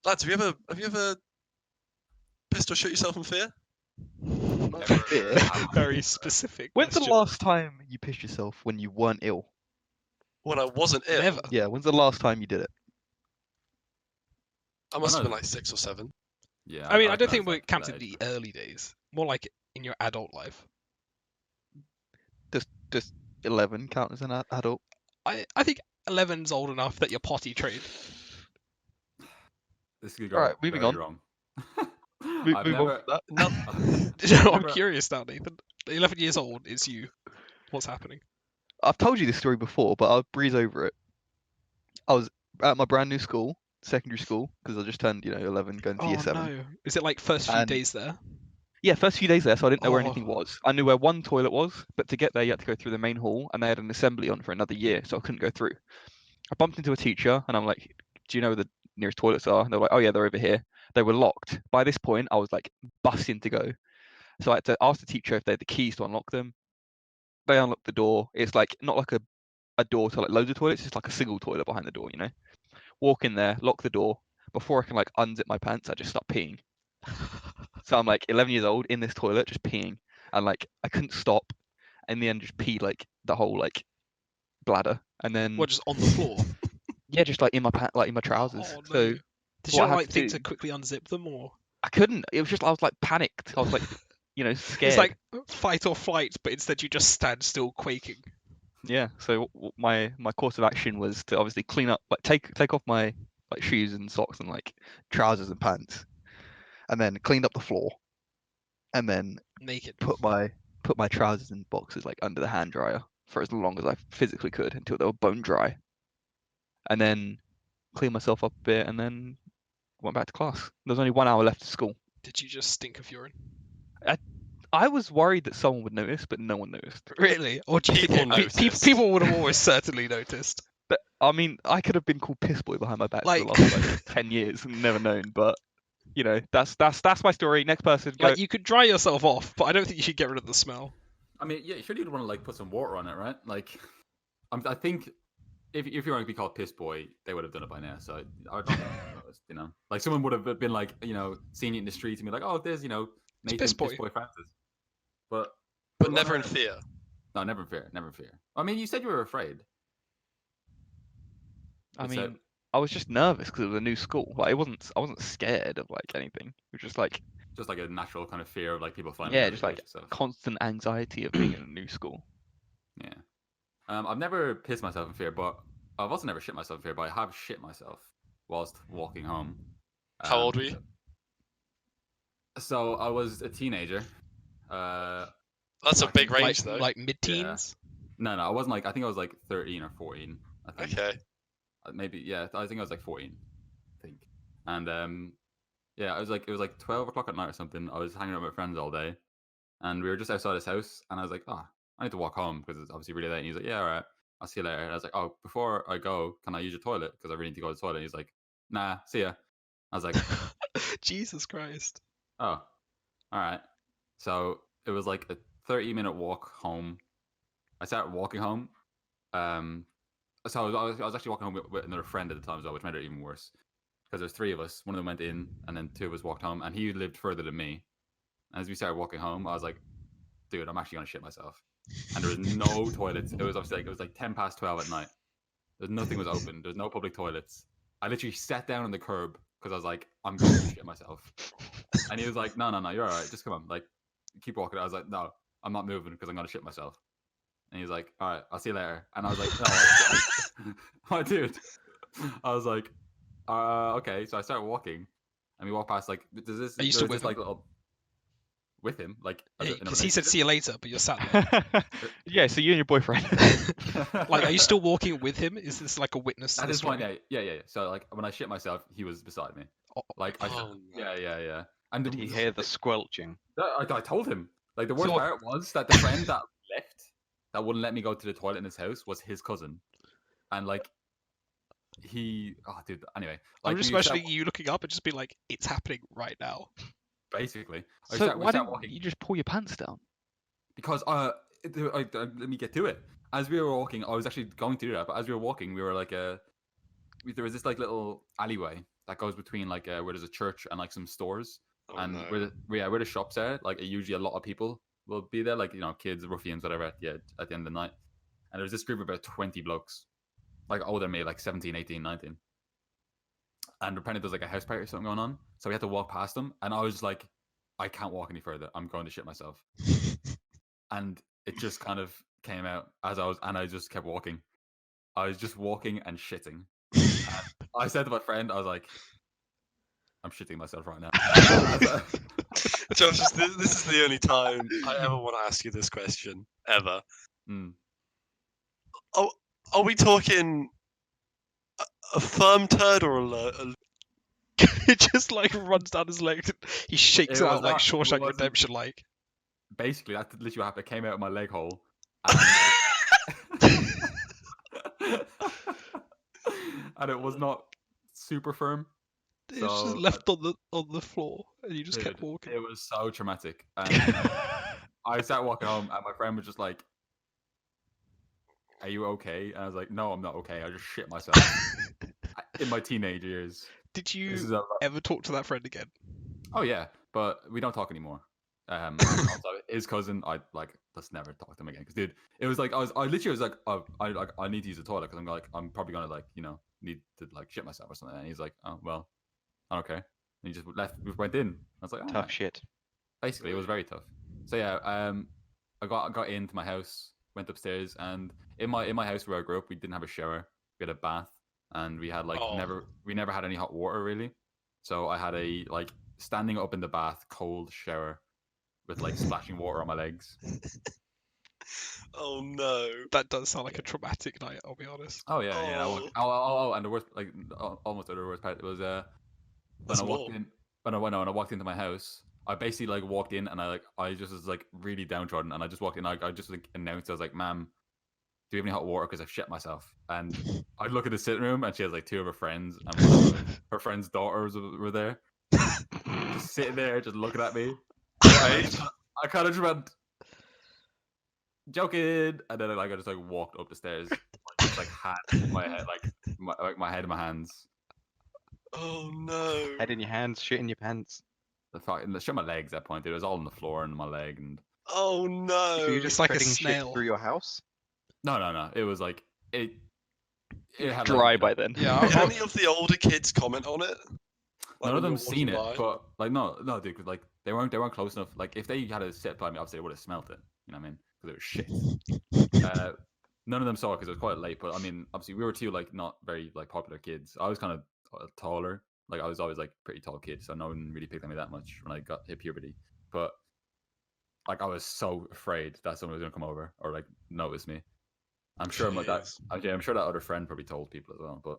Lads, have you ever pissed or shit yourself in fear? Never. Very specific. When's the question. last time you pissed yourself when you weren't ill? When I wasn't ill. Never. Yeah, when's the last time you did it? I must have been no. like 6 or 7. Yeah. I mean, I reckon don't think was, we're like, counting that age. the early days. More like in your adult life. Does 11 count as an adult? I think 11's old enough that you're potty trained. This could go Alright, moving very on. wrong. Move I've on never. from that. No, I'm Never- curious now, Nathan. 11 years old, it's you. What's happening? I've told you this story before, but I'll breeze over it. I was at my brand new school, secondary school, because I just turned, 11, going to year 7. No. Is it like first few And- days there? Yeah, first few days there, so I didn't know where anything Oh. was. I knew where one toilet was, but to get there, you had to go through the main hall, and they had an assembly on for another year, so I couldn't go through. I bumped into a teacher, and I'm like, "Do you know where the nearest toilets are?" And they're like, "Oh yeah, they're over here." They were locked. By this point, I was like busting to go, so I had to ask the teacher if they had the keys to unlock them. They unlocked the door. It's like not like a door to like loads of toilets. It's like a single toilet behind the door, Walk in there, lock the door. Before I can like unzip my pants, I just start peeing. So I'm like 11 years old in this toilet, just peeing, and like I couldn't stop. In the end, just peed like the whole like bladder, and then What, just on the floor? yeah, just like in my like in my trousers. Oh, no. So Did you what I not had like to think do- to quickly unzip them, or I couldn't. It was just I was like panicked. I was like, scared. it's like fight or flight, but instead you just stand still, quaking? Yeah. So my course of action was to obviously clean up, like take off my like shoes and socks and like trousers and pants, and then cleaned up the floor, and then Naked. put my trousers and boxes like under the hand dryer for as long as I physically could until they were bone dry, and then cleaned myself up a bit, and then went back to class. There was only 1 hour left of school. Did you just stink of urine? I was worried that someone would notice, but no one noticed. Really? Or do you People think noticed. people would have always certainly noticed? But I mean, I could have been called piss boy behind my back Like- for the last like 10 years and never known. But that's my story. Next person, go. Like, you could dry yourself off, but I don't think you should get rid of the smell. I mean, yeah, surely you'd want to like put some water on it, right? Like, I think if you want to be called piss boy, they would have done it by now. So I don't know, like someone would have been like, seeing you in the streets and be like, oh, there's Nathan Piss Boy. Francis. But never in fear. No, never in fear, never in fear. I mean, you said you were afraid. I It's mean, I was just nervous because it was a new school. Like, I wasn't scared of like anything. It was just like just like a natural kind of fear of like people finding yeah, out just about like yourself. constant anxiety of being in a new school. Yeah. I've never pissed myself in fear, but I've also never shit myself in fear, but I have shit myself whilst walking home. How old were you? So I was a teenager. That's a Like- big range, though. Like mid-teens? No, I wasn't like, I think I was like 13 or 14. I think. Okay. Maybe, yeah, I think I was like 14. I think. And yeah, it was like 12 o'clock at night or something. I was hanging out with my friends all day. And we were just outside his house. And I was like, oh, I need to walk home because it's obviously really late. And he's like, yeah, all right, I'll see you later. And I was like, oh, before I go, can I use your toilet? Because I really need to go to the toilet. And he's like, nah, see ya. I was like, Jesus Christ. oh, all right. So it was like a 30-minute walk home. I started walking home. So I was actually walking home with another friend at the time as well, which made it even worse. Because there's 3 of us. One of them went in, and then 2 of us walked home. And he lived further than me. And as we started walking home, I was like, dude, I'm actually going to shit myself. And there was no toilets. It was obviously it was like 10 past 12 at night. Nothing was open. There's no public toilets. I literally sat down on the curb because I was like, I'm going to shit myself. And he was like, no, you're all right. Just come on. Like, keep walking. I was like, no, I'm not moving because I'm going to shit myself. And he's like, all right, I'll see you later. And I was like, no, oh, dude. I was like, okay. So I started walking, and we walked past like, Are you still with like little with him, like Because he said see you later, but you're sat there. Yeah, so you and your boyfriend. Like, are you still walking with him? Is this like a witness to At this this point, story? yeah. So like when I shit myself, he was beside me. Oh, Like Oh, yeah. And Did he hear the squelching? I told him. Like the worst So- part was that the friend that left, that wouldn't let me go to the toilet in his house, was his cousin, and like dude. Anyway, I'm like, just we started- imagining you looking up and just being like, it's happening right now. basically. So we why started didn't walking you just pull your pants down? because let me get to it. As we were walking, I was actually going to do that, but as we were walking, we were like there was this like little alleyway that goes between like where there's a church and like some stores, Oh, and no. where the shops are, like usually a lot of people will be there, like kids, ruffians, whatever, at the end of the night. And there's this group of about 20 blokes, like older than me, like 17, 18, 19. And apparently there's like a house party or something going on, so we had to walk past them, and I was just like, I can't walk any further. I'm going to shit myself. And it just kind of came out and I just kept walking. I was just walking and shitting. And I said to my friend, I was like, I'm shitting myself right now. Josh, this is the only time I ever want to ask you this question, ever. Mm. Oh, are we talking a firm turd or a It just like runs down his leg. He shakes It it was out like not- it Shawshank wasn't- Redemption, like. Basically, that's literally what happened. It came out of my leg hole. And it was not super firm. It's just So, left on the floor, and you just kept Dude, walking. It was so traumatic. And I sat walking home, and my friend was just like, "Are you okay?" And I was like, "No, I'm not okay. I just shit myself." In my teenage years. Did This you is ever talk to that friend again? Oh yeah, but we don't talk anymore. And also his cousin, I like just never talk to him again. Because dude, it was like I literally was like, I need to use the toilet because I'm probably gonna need to like shit myself or something. And he's like, oh well, okay. And he just went in. I was like, oh, Tough right. shit. Basically, it was very tough. So yeah, I got into my house, went upstairs, and in my house where I grew up, we didn't have a shower. We had a bath, and we had we never had any hot water really. So I had a like standing up in the bath, cold shower with like splashing water on my legs. Oh no. That does sound like a traumatic night, I'll be honest. Oh yeah, yeah. Oh. And the worst, like almost the worst part was when There's I walked more. in. When I walked into my house, I basically like walked in and I just was like really downtrodden, and I just walked in. I just like announced, I was like, "Ma'am, do you have any hot water? Because I've shit myself." And I'd look at the sitting room, and she has like two of her friends, and one of her friend's daughters were there, just sitting there, just looking at me. Right. I kind of just went, joking, and then I just like walked up the stairs, like hand in my head, like my head in my hands. Oh no. Head in your hands, shit in your pants. The shit my legs at that point. It was all on the floor and my leg, and Oh no. So you're just like a Treading shit snail. through your house. no. It was like it had Dry like, by then. Yeah, Did any of the older kids comment on it? None of when them you were seen it, walking by? but like no, dude, 'cause, like they weren't close enough. Like if they had a sit by me, obviously they would have smelt it. You know what I mean? Because it was shit. None of them saw it because it was quite late. But I mean, obviously we were two like not very like popular kids. I was kind of taller. Like I was always like pretty tall kid, so no one really picked on me that much when I hit puberty. But like I was so afraid that someone was gonna come over or like notice me. I'm sure Jeez. I'm sure that other friend probably told people as well. But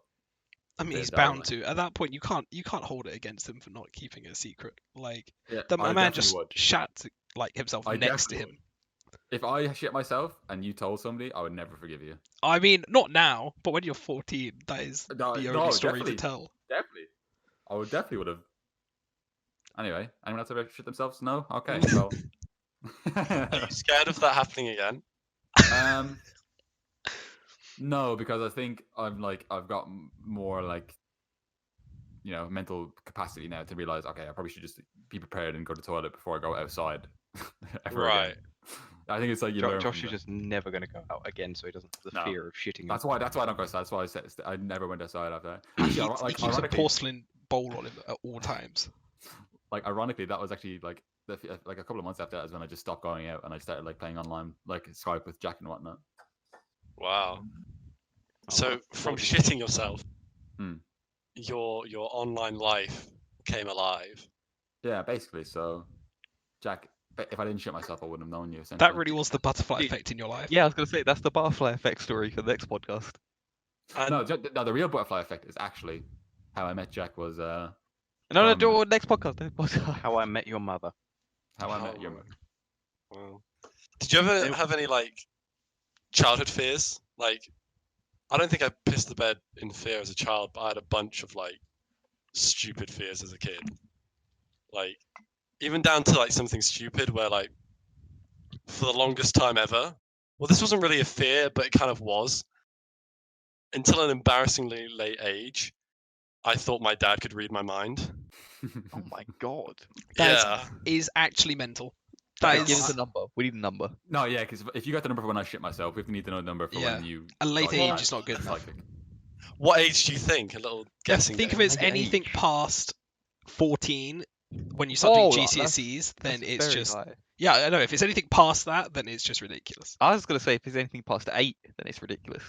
I mean, Yeah, he's that was bound like- to. At that point, you can't hold it against him for not keeping it a secret. Like yeah, the I man definitely just would. shat like himself I next to definitely him. If I shit myself and you told somebody, I would never forgive you. I mean, not now, but when you're 14, that is No, the no, only story definitely. to tell. Definitely. I would definitely would have. Anyway, anyone else ever shit themselves? No? Okay, well. Are you scared of that happening again? No, because I think I've got more like, mental capacity now to realize, okay, I probably should just be prepared and go to the toilet before I go outside. ever again. Right. I think it's like you learn. Josh from is that. just never going to go out again, so he doesn't have the No. fear of shitting. That's why I don't go outside. That's why I never went outside after that. He Actually, keeps, like, he keeps a ironically, porcelain bowl on him at all times. like ironically, that was actually like a couple of months after that is when I just stopped going out and I started like playing online, like Skype with Jak and whatnot. Wow. Oh, So what from did- shitting yourself, Hmm. your online life came alive. Yeah, basically. So, Jak, if I didn't shit myself, I wouldn't have known you. That essentially. really was the butterfly Dude, effect in your life. Yeah, I was going to say that's the butterfly effect story for the next podcast. And No, the real butterfly effect is actually how I met Jak. Was No, Um, do next podcast. Next podcast. How I Met Your Mother. how I met your Oh. mother. wow. Did you ever have any like childhood fears? Like, I don't think I pissed the bed in fear as a child, but I had a bunch of like stupid fears as a kid. Like, even down to like something stupid where like for the longest time ever. Well, this wasn't really a fear, but it kind of was. Until an embarrassingly late age, I thought my dad could read my mind. Oh my god. Yeah. Is actually mental. Okay, That give us is a number. We need a number. No, yeah, because if you got the number for when I shit myself, we need to know the number for Yeah. when you. a late got your age is not good enough. psychic. What age do you think? A little guessing Think of game. it as Late anything age. past 14 when you start doing Oh, GCSEs, then That's it's very just high. yeah, I know if it's anything past that, then it's just ridiculous. I was gonna say if there's anything past 8, then it's ridiculous.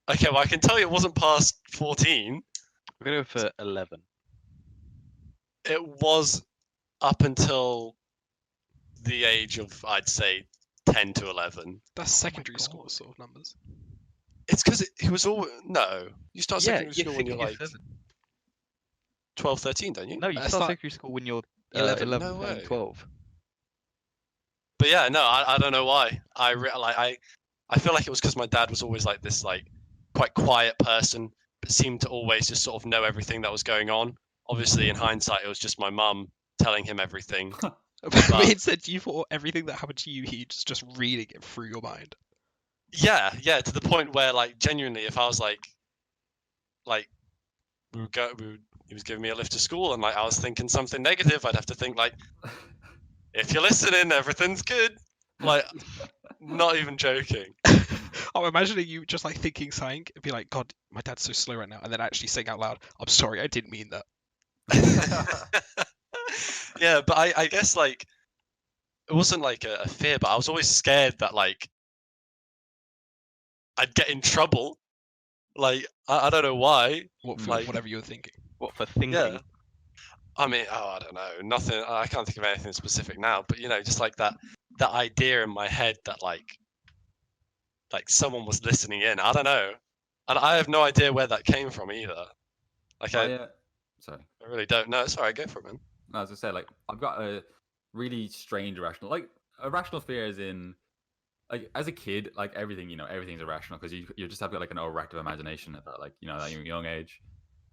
Okay, well I can tell you it wasn't past 14. We're gonna go for 11. It was up until the age of, I'd say, 10 to 11. That's secondary God. school sort of numbers. It's because it was all no. You start Yeah, secondary school when you're like 7. 12, 13, don't you? No, you That's start not- secondary school when you're 11. 11 No and way. 12. But yeah, no, I don't know why. I feel like it was because my dad was always like this like quite quiet person, but seemed to always just sort of know everything that was going on. Obviously, in hindsight, it was just my mum telling him everything. But instead, you thought everything that happened to you, he's just reading it through your mind. Yeah, to the point where like genuinely, if I was like he was giving me a lift to school, and like I was thinking something negative, I'd have to think like, if you're listening, everything's good. Like, not even joking. I'm imagining you just like thinking something and be like, God, my dad's so slow right now, and then actually saying out loud, I'm sorry, I didn't mean that. Yeah, but I guess like it wasn't like a fear, but I was always scared that like I'd get in trouble. Like I don't know why. What for Like- whatever you were thinking. What for thinking? Yeah. I mean, I don't know. Nothing. I can't think of anything specific now. But you know, just like that idea in my head that like someone was listening in. I don't know, and I have no idea where that came from either. Like Sorry. I really don't know. Sorry, go for it, man. No, as I say, like I've got a really strange irrational, like irrational fear is in, like as a kid, like everything, everything's irrational because you just have like an overactive imagination at that, like that young age.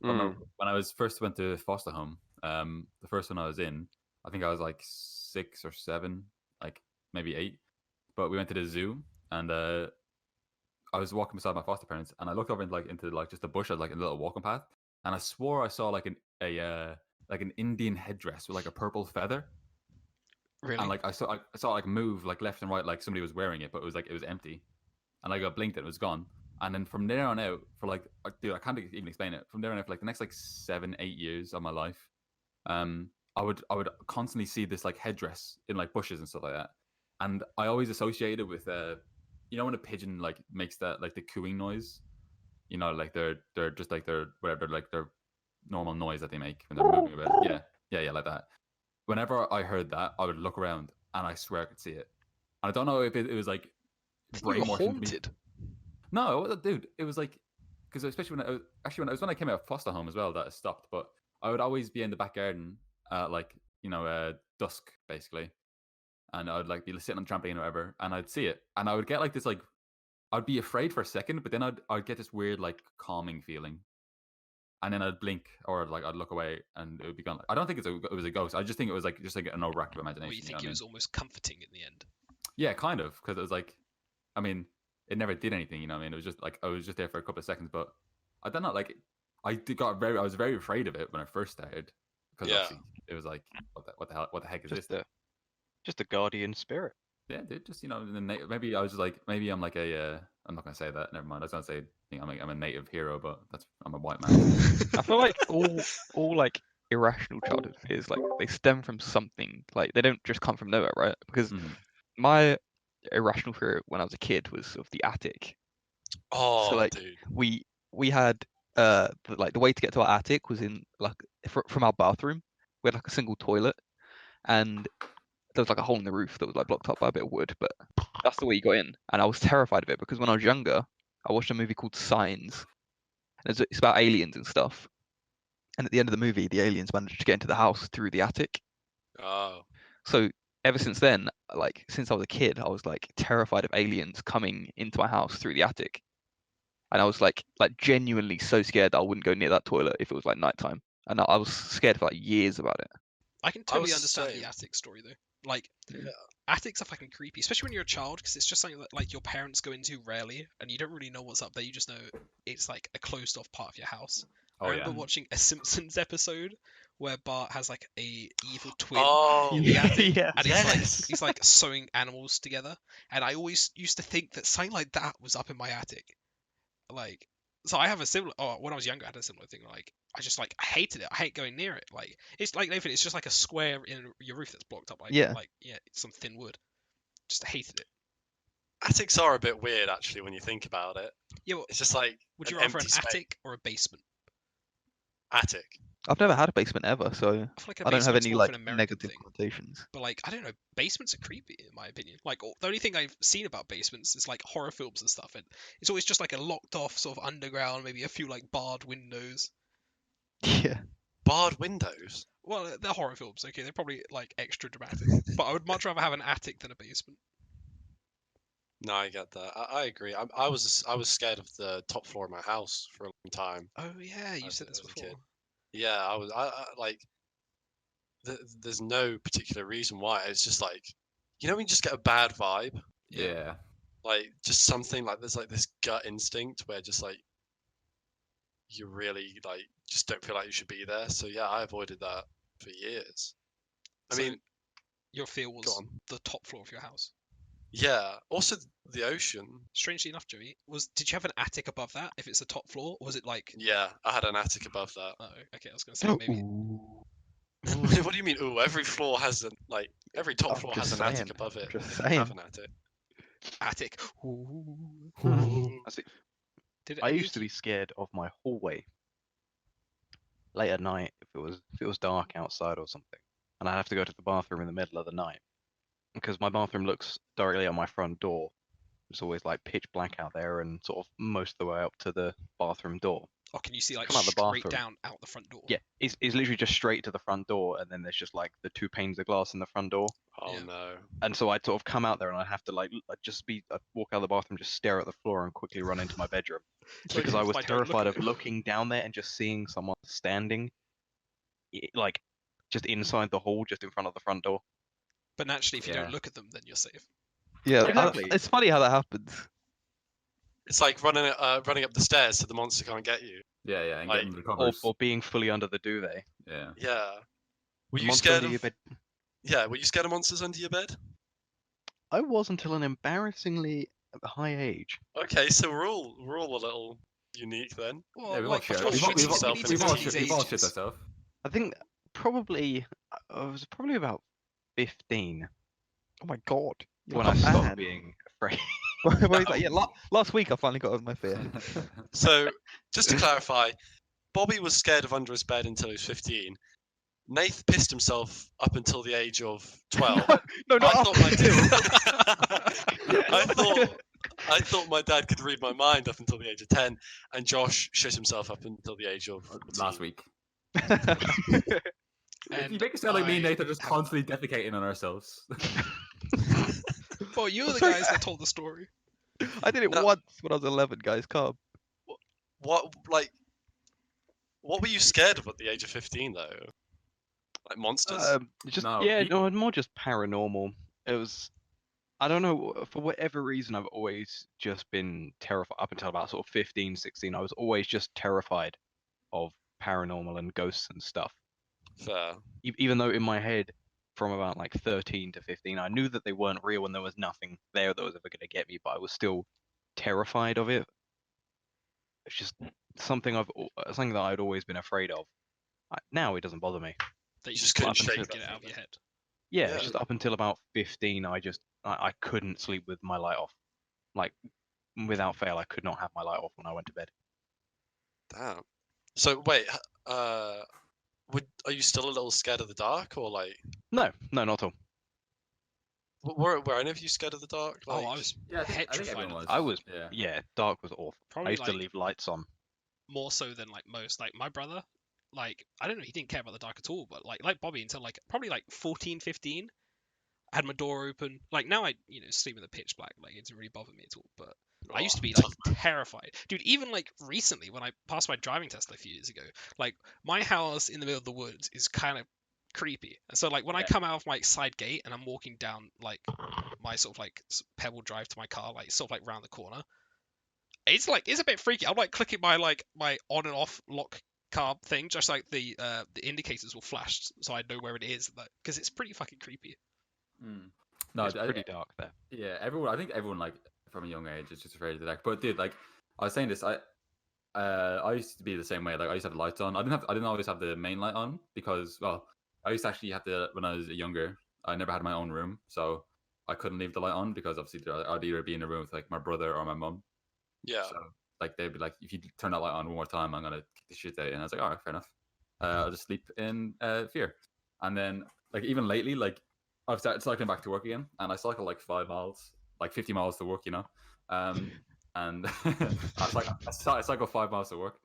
I remember when I was first went to foster home, the first one I was in, I think I was like 6 or 7, like maybe 8, but we went to the zoo and I was walking beside my foster parents and I looked over into just a bush, like a little walking path, and I swore I saw like an Indian headdress with like a purple feather. Really? And like I saw it like move like left and right, like somebody was wearing it, but it was empty. And like I blinked and it was gone. And then from there on out, for like, dude, I can't even explain it. From there on out, for like the next like 7-8 years of my life, I would constantly see this like headdress in like bushes and stuff like that. And I always associated it with when a pigeon like makes that like the cooing noise, like they're just like their whatever, like their normal noise that they make when they're moving about. Yeah, like that. Whenever I heard that, I would look around and I swear I could see it. And I don't know if it was like I think you were brainwashing me. haunted. No, dude, it was like, because especially when I came out of foster home as well that it stopped. But I would always be in the back garden, dusk basically, and I would like be sitting on the trampoline or whatever, and I'd see it, and I would get like this like, I'd be afraid for a second, but then I'd get this weird like calming feeling, and then I'd blink or like I'd look away and it would be gone. I don't think it was a ghost. I just think it was like just like an overactive imagination. Or you think it was almost comforting in the end. Yeah, kind of, because it was like, I mean, it never did anything, you know what I mean? It was just like, I was just there for a couple of seconds, but I don't know, like, I was very afraid of it when I first started, because obviously it was like, what the heck is Just this? just a guardian spirit. Yeah, dude, just, maybe I was just like, maybe I'm like I'm not going to say that, never mind. I was going to say, I'm a native hero, but I'm a white man. I feel like all like irrational childhood fears, like they stem from something. Like they don't just come from nowhere, right? Because my irrational fear when I was a kid was of the attic. Oh, So like dude. we had the way to get to our attic was in like from our bathroom. We had like a single toilet, and there was like a hole in the roof that was like blocked up by a bit of wood. But that's the way you got in, and I was terrified of it because when I was younger, I watched a movie called Signs, and it's about aliens and stuff. And at the end of the movie, the aliens managed to get into the house through the attic. Oh. So ever since then, like since I was a kid, I was like terrified of aliens coming into my house through the attic. And I was like genuinely so scared that I wouldn't go near that toilet if it was like nighttime. And I was scared for like years about it. I can I totally was understand saying- the attic story though. Like, Yeah. attics are fucking creepy, especially when you're a child, because it's just something that like your parents go into rarely, and you don't really know what's up there. You just know it's like a closed off part of your house. I Oh remember yeah. watching a Simpsons episode where Bart has like a evil twin Oh, in the attic, Yeah. and yes. he's like sewing animals together. And I always used to think that something like that was up in my attic. Like, so I have a similar. Oh, when I was younger, I had a similar thing. Like, I hated it. I hate going near it. Like, it's like Nathan. It's just like a square in your roof that's blocked up. Like, Yeah. some thin wood. Just hated it. Attics are a bit weird, actually, when you think about it. Yeah, well, It's just like would you an rather an empty space. attic or a basement? Attic. I've never had a basement ever, so I feel like a I don't have basement's any more of like an American negative thing. connotations. But like, I don't know, basements are creepy in my opinion. Like, the only thing I've seen about basements is like horror films and stuff, and it's always just like a locked off sort of underground, maybe a few like barred windows. Yeah. Barred windows. Well, they're horror films, okay? They're probably like extra dramatic. But I would much rather have an attic than a basement. No, I get that. I agree. I was scared of the top floor of my house for a long time. Oh yeah, you As said a- this as a before. kid. Yeah, I like. There's no particular reason why. It's just like, when you just get a bad vibe, Yeah. like just something like there's like this gut instinct where just like you really like just don't feel like you should be there. So yeah, I avoided that for years. I So, mean, your fear go was on. the top floor of your house. Yeah. Also the ocean. Strangely enough, Joey, did you have an attic above that if it's a top floor? Or was it like Yeah, I had an attic above that. oh, okay, I was gonna say maybe What do you mean? Ooh, every floor has every top I'm floor just has an attic saying, above it. just You can have saying. an attic. attic. I see. Did I any used to be scared of my hallway late at night if it was dark outside or something, and I'd have to go to the bathroom in the middle of the night because my bathroom looks directly at my front door. It's always like pitch black out there, and sort of most of the way up to the bathroom door. Oh, can you see like Come out the straight bathroom. down out the front door? Yeah, it's literally just straight to the front door, and then there's just like the 2 panes of glass in the front door. Oh Yeah. no. And so I'd sort of come out there, and I'd have to I'd walk out of the bathroom, just stare at the floor, and quickly run into my bedroom So because I was like, don't look terrified at of it. looking down there and just seeing someone standing, like just inside the hall, just in front of the front door. But naturally, if you Yeah. don't look at them, then you're safe. Yeah, Exactly. it's funny how that happens. It's like running up the stairs so the monster can't get you. Yeah, and Like, getting the covers. Or being fully under the duvet. Yeah. Yeah. Were you Monster scared under your of? bed. Yeah. Were you scared of monsters under your bed? I was until an embarrassingly high age. Okay, so we're all a little unique then. Well, Yeah, we've all like shit. before We've shooting all- yourself we've into all these shit- We've all shit ages. ourselves. I think probably I was probably about 15 Oh my god. You're when I not stopped bad. being afraid. Where he's like, yeah, last week I finally got over my fear. So just to clarify, Bobby was scared of under his bed until he was 15. Nath pissed himself up until the age of 12. No, I not thought up my dad. I thought my dad could read my mind up until the age of 10, and Josh shit himself up until the age of Last week. If you And make it sound like me and I Nathan are just have- constantly defecating on ourselves. Well, you were the Sorry. guys that told the story. I did it No. once when I was 11, guys. Calm. What were you scared of at the age of 15 though? Like monsters? Just No, yeah, he- no, more just paranormal. It was, I don't know, for whatever reason, I've always just been terrified up until about sort of 15, 16. I was always just terrified of paranormal and ghosts and stuff. Fair. Even though in my head, from about like 13 to 15, I knew that they weren't real and there was nothing there that was ever going to get me, but I was still terrified of it. It's just something something that I'd always been afraid of. Now it doesn't bother me. That you just couldn't couldn't shake get that it out of feeling. your head. Yeah, Yeah. it's just up until about 15, I couldn't sleep with my light off. Like, without fail, I could not have my light off when I went to bed. Damn. So wait, are you still a little scared of the dark, or like No, not at all. were any of you scared of the dark? Oh, Like, I was Yeah, I think petrified everyone of was. I was, Yeah. yeah, dark was awful. I probably used to like leave lights on. more so than like most. Like my brother, like I don't know, he didn't care about the dark at all. But like Bobby until like probably like 14, 15, I had my door open. Like now I sleep in the pitch black. Like it doesn't really bother me at all. But I used to be like terrified, dude. Even like recently when I passed my driving test a few years ago, like my house in the middle of the woods is kind of creepy. And so like when I Yeah. come out of my side gate and I'm walking down like my sort of like pebble drive to my car, like sort of like round the corner, it's a bit freaky. I'm like clicking my on and off lock car thing, just like the indicators will flash, so I know where it is. Because it's pretty fucking creepy. No, It's pretty dark there. Yeah, everyone. I think everyone like from a young age is just afraid of the dark. But dude, like I was saying this, I used to be the same way. Like I used to have the lights on. I didn't always have the main light on because I used to actually have to when I was younger. I never had my own room, so I couldn't leave the light on because obviously I'd either be in a room with like my brother or my mum. Yeah. So like they'd be like, if you turn that light on one more time, I'm gonna kick the shit out of you. And I was like, all right, fair enough. I'll just sleep in fear. And then like even lately, like I've started cycling back to work again, and I cycle like 5 miles, like 50 miles to work, you know. And I cycle 5 miles to work,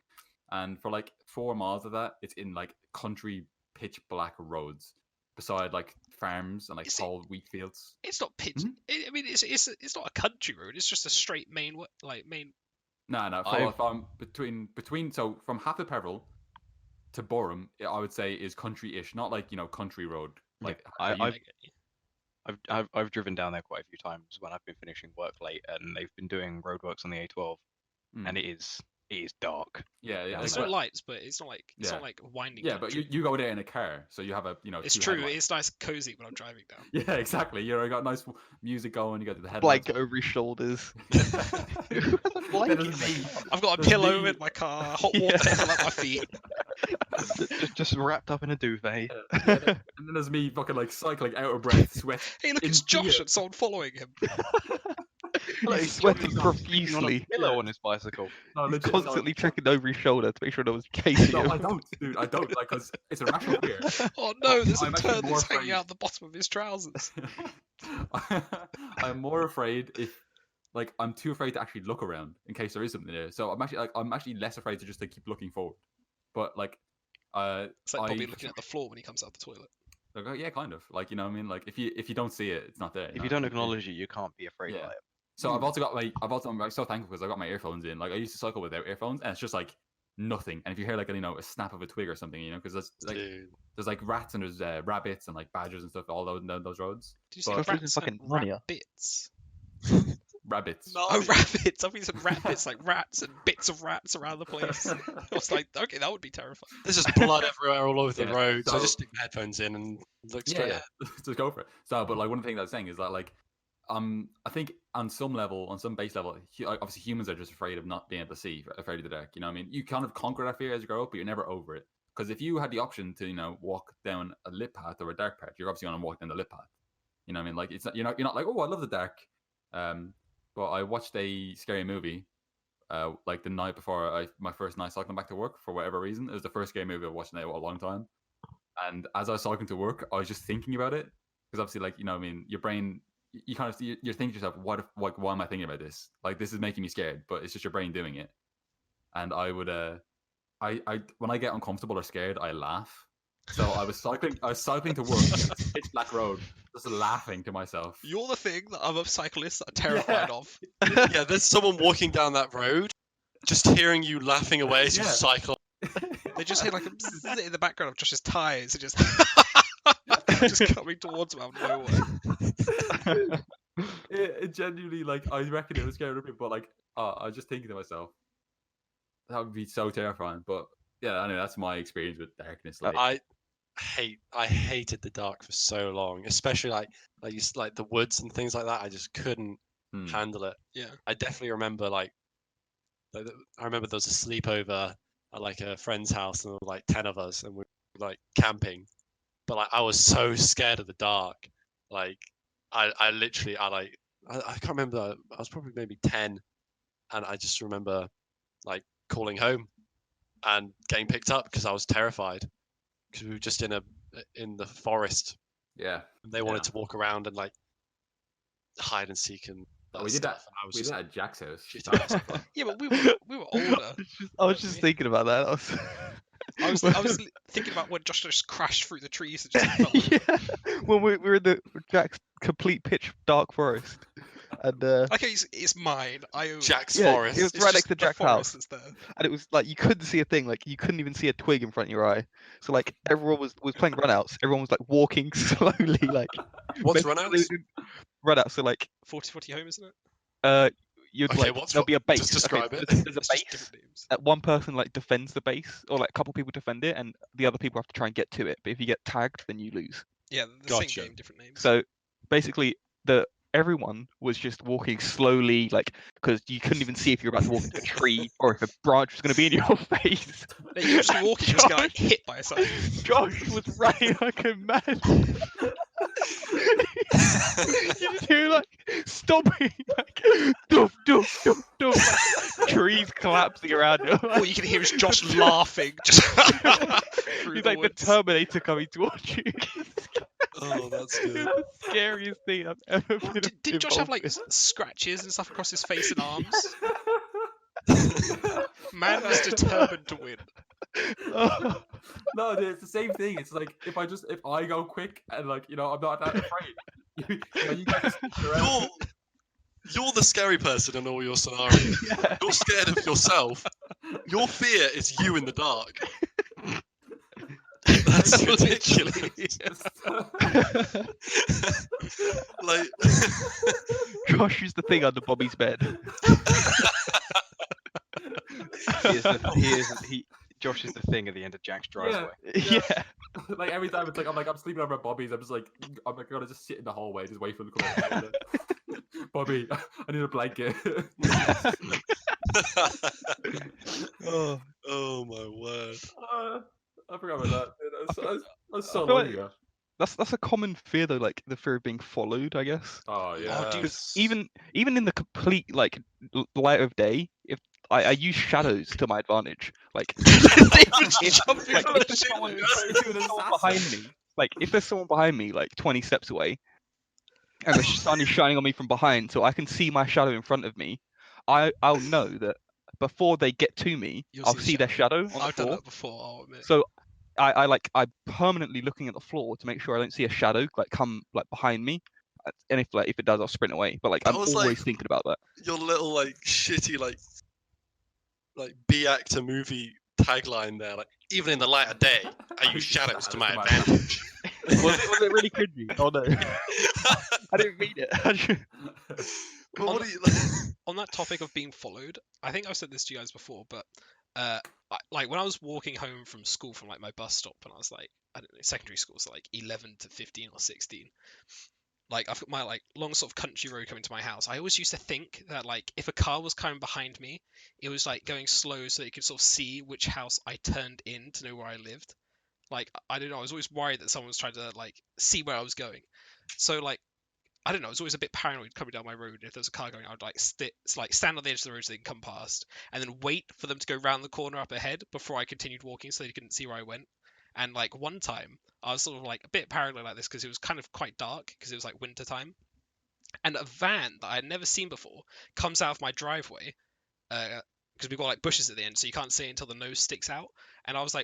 and for like 4 miles of that, it's in like country pitch black roads beside like farms and like tall wheat fields. It's not pitch. I mean, it's not a country road. It's just a straight main. No. From between so from Half the Peveril to Boreham, I would say is country-ish, not like country road. Like I've driven down there quite a few times when I've been finishing work late, and they've been doing roadworks on the A12, and it is dark. Yeah. There's no lights, but it's not like winding. Yeah, but you go there in a car, so you have a It's two true. headlights. It's nice, and cozy when I'm driving down. Yeah, exactly. You got nice music going. You got the headlights. Blanket over his shoulders. I've got a pillow in my car, hot water coming up my feet. just wrapped up in a duvet. And then there's me fucking like cycling out of breath, sweat. Hey, look, it's Josh and someone following him. Like sweating profusely. On a pillow on his bicycle. No, He's constantly checking over his shoulder to make sure no one's chasing him. I don't, dude. I don't, like, because it's a rational fear. Oh no, there's a I'm actually turd more that's hanging afraid- out the bottom of his trousers. I'm more afraid if, like, I'm too afraid to actually look around in case there is something there. So I'm actually less afraid to just keep looking forward. But like, It's like Bobby looking at the floor when he comes out the toilet. Like, yeah, kind of. Like, you know what I mean? Like, if you don't see it, it's not there. If you don't acknowledge it, you can't be afraid of it. So I'm like so thankful because I got my earphones in. Like I used to cycle without earphones, and it's just like nothing. And if you hear like a snap of a twig or something, because there's like rats and there's rabbits and like badgers and stuff all those roads. Did you say But- rats fucking and Narnia. rabbits? Rabbits. No. Oh, rabbits! I think you said rabbits, like rats and bits of rats around the place. I was like, okay, that would be terrifying. There's just blood everywhere all over the Yeah, road. So I so- just stick my headphones in and look straight Yeah, ahead. just go for it. So, but like one thing that I was saying is that like, I think on some base level, obviously humans are just afraid of not being able to see, afraid of the dark. You know what I mean? You kind of conquer that fear as you grow up, but you're never over it. Because if you had the option to walk down a lit path or a dark path, you're obviously going to walk down the lit path. You know what I mean? Like you're not like, oh, I love the dark. But I watched a scary movie, like the night before my first night cycling back to work for whatever reason. It was the first scary movie I've watched in a long time. And as I was cycling to work, I was just thinking about it because obviously, like I mean, your brain, you kind of you're thinking to yourself, why am I thinking about this? Like this is making me scared, but it's just your brain doing it. And I would, I when I get uncomfortable or scared, I laugh. So I was cycling to work, pitch black road, just laughing to myself. You're the thing that other cyclists are terrified of. Yeah, there's someone walking down that road, just hearing you laughing away as you Yeah. cycle. They just hear like a bzzz in the background of Josh's tires, and just coming towards him out of nowhere. It genuinely, like, I reckon it was scary, but like, I was just thinking to myself, that would be so terrifying. But yeah, I know that's my experience with darkness. Like, I hated the dark for so long, especially like the woods and things like that. I just couldn't handle it. Yeah. I definitely remember I remember there was a sleepover at like a friend's house, and there were like 10 of us, and we were like camping. But like I was so scared of the dark. Like I can't remember. I was probably maybe 10, and I just remember like calling home and getting picked up because I was terrified. Because we were just in the forest. yeah, And they wanted to walk around and like hide and seek and we did that. stuff. And I was We did just that at Jack's house. shit out of myself. Yeah, but we were older. I was just thinking about that. I was thinking about when Josh just crashed through the trees and just fell. Yeah, when we were in the Jack's complete pitch dark forest, and Okay, it's mine. I own Jack's Yeah, forest. it was It's right just next to the Jack's forest house. that's there. and it was like you couldn't see a thing. Like you couldn't even see a twig in front of your eye. So like everyone was playing runouts. Everyone was like walking slowly, like What's mentally runouts? runouts. So like 40 home, isn't it? you'd Okay, there'll be a base. Just describe okay, it. There's a It's just base different names. that one person defends the base, or a couple people defend it, and the other people have to try and get to it. But if you get tagged, then you lose. Yeah, the same Gotcha. game, different names. So basically, everyone was just walking slowly, because you couldn't even see if you're about to walk into a tree or if a branch was going to be in your face. Yeah, you're just walking, you're just gonna like hit by something. Josh was running like a man. You just hear stopping, doof, doof, doof, doof, trees collapsing around him. All you can hear is Josh laughing. Just through He's the like woods. the Terminator coming towards you. Oh, that's It's good. the scariest thing I've ever been Did Josh have involved in. scratches and stuff across his face and arms? Man was determined to win. Oh. No, dude, it's the same thing. It's like if I go quick and I'm not that afraid. You guys stick around. You're the scary person in all your scenarios. Yeah. You're scared of yourself. Your fear is you in the dark. That's ridiculous. Like, Josh is the thing under Bobby's bed. Josh is the thing at the end of Jack's driveway. Yeah. Like every time it's like I'm sleeping over at Bobby's. I'm gonna just sit in the hallway, just wait for him to come out. Bobby, I need a blanket. oh my word. I forgot about that. That's so I feel long like- ago. That's a common fear though, the fear of being followed, I guess. Oh yeah. Oh, dude. Because even in the complete light of day, if I use shadows to my advantage, Jumping like, from if the there's someone shadows. behind me, if there's someone behind me 20 steps away, and the sun is shining on me from behind, so I can see my shadow in front of me, I'll know that before they get to me, You'll I'll see the see their shadow on I've the done floor. that before, I'll admit. So I'm permanently looking at the floor to make sure I don't see a shadow come behind me, and if it does, I'll sprint away. But That I'm was, always thinking about that. Your little shitty B actor movie tagline there. Even in the light of day, I use shadows to my advantage. was it really cringy? Oh no, I didn't mean it. Well, what do you? On that topic of being followed, I think I've said this to you guys before, but when I was walking home from school from my bus stop when I was I don't know, secondary school, so 11 to 15 or 16. I've got my long sort of country road coming to my house. I always used to think that if a car was coming behind me, it was going slow so you could sort of see which house I turned in to know where I lived. I don't know, I was always worried that someone was trying to see where I was going. So I don't know, I was always a bit paranoid coming down my road. If there was a car going, I would stand on the edge of the road so they can come past, and then wait for them to go round the corner up ahead before I continued walking so they couldn't see where I went. And one time, I was sort of a bit paranoid like this because it was kind of quite dark because it was winter time, and a van that I had never seen before comes out of my driveway because we've got bushes at the end, so you can't see it until the nose sticks out. And I was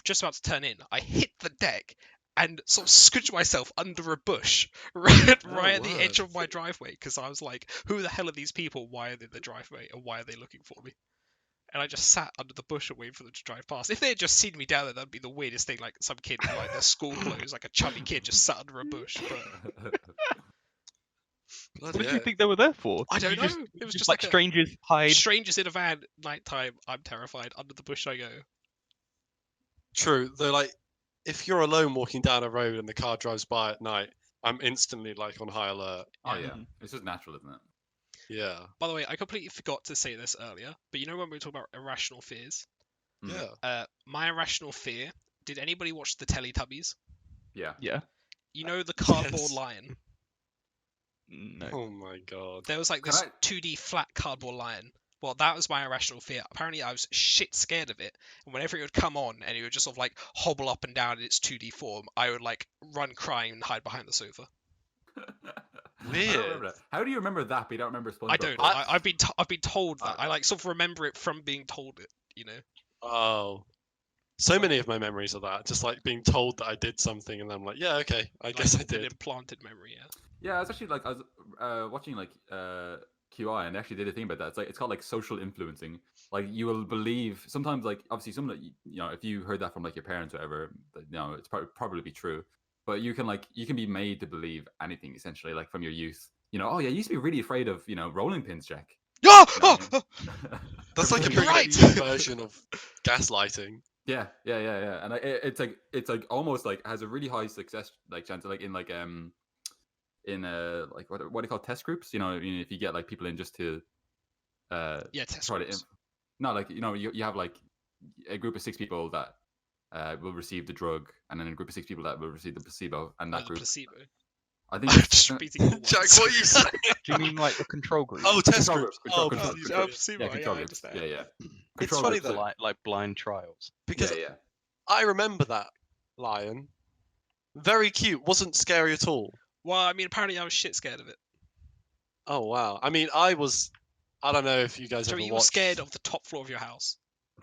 just about to turn in. I hit the deck and sort of scooched myself under a bush right at the edge of my driveway because I was like, who the hell are these people? Why are they in the driveway? And why are they looking for me? And I just sat under the bush and waited for them to drive past. If they had just seen me down there, that'd be the weirdest thing. Some kid in their school clothes, a chubby kid just sat under a bush. But What did you think they were there for? I don't know. It was just strangers hide. Strangers in a van, nighttime. I'm terrified. Under the bush I go. True. Though, if you're alone walking down a road and the car drives by at night, I'm instantly on high alert. Oh yeah, it's just natural, isn't it? Yeah. By the way, I completely forgot to say this earlier, but when we were talking about irrational fears? Yeah. My irrational fear. Did anybody watch the Teletubbies? Yeah. Yeah. You know the cardboard Yes. lion? No. Oh my god. There was this 2D flat cardboard lion. Well, that was my irrational fear. Apparently, I was shit scared of it. And whenever it would come on and it would just sort of hobble up and down in its 2D form, I would run crying and hide behind the sofa. Weird. How do you remember that, but you don't remember SpongeBob? I don't. I've been told that. I sort of remember it from being told it. Oh. So many of my memories are that. Just being told that I did something and then I'm like, yeah, okay, I guess I An did. implanted memory, yeah. Yeah, I was actually I was watching QI and they actually did a thing about that. It's called social influencing. You will believe sometimes obviously some if you heard that from your parents or whatever, it's probably be true. But you can be made to believe anything essentially from your youth. Oh yeah, you used to be really afraid of rolling pins, Jack. Oh! You know what I mean? That's like a Everything- pretty Right. good version of gaslighting. Yeah. And it's like almost like has a really high success like chance like in like like what do you call test groups? You know, I mean, if you get like people in just to Yeah, test try to groups. no, like you have like a group of 6 people that will receive the drug, and then a group of 6 people that will receive the placebo, and Oh, that the group. placebo. I think I'm it's just repeating all Jack, words. what are you saying? Do you mean like the control group? Oh, test Control groups. group, Oh, control placebo. Oh, group. placebo. Yeah, control I groups. understand. Yeah. It's Control funny groups, though, like blind trials. because yeah. I remember that lion. Very cute. Wasn't scary at all. Well, I mean, apparently I was shit scared of it. Oh wow. I mean, I was. I don't know if you guys So ever you were watched. scared of the top floor of your house.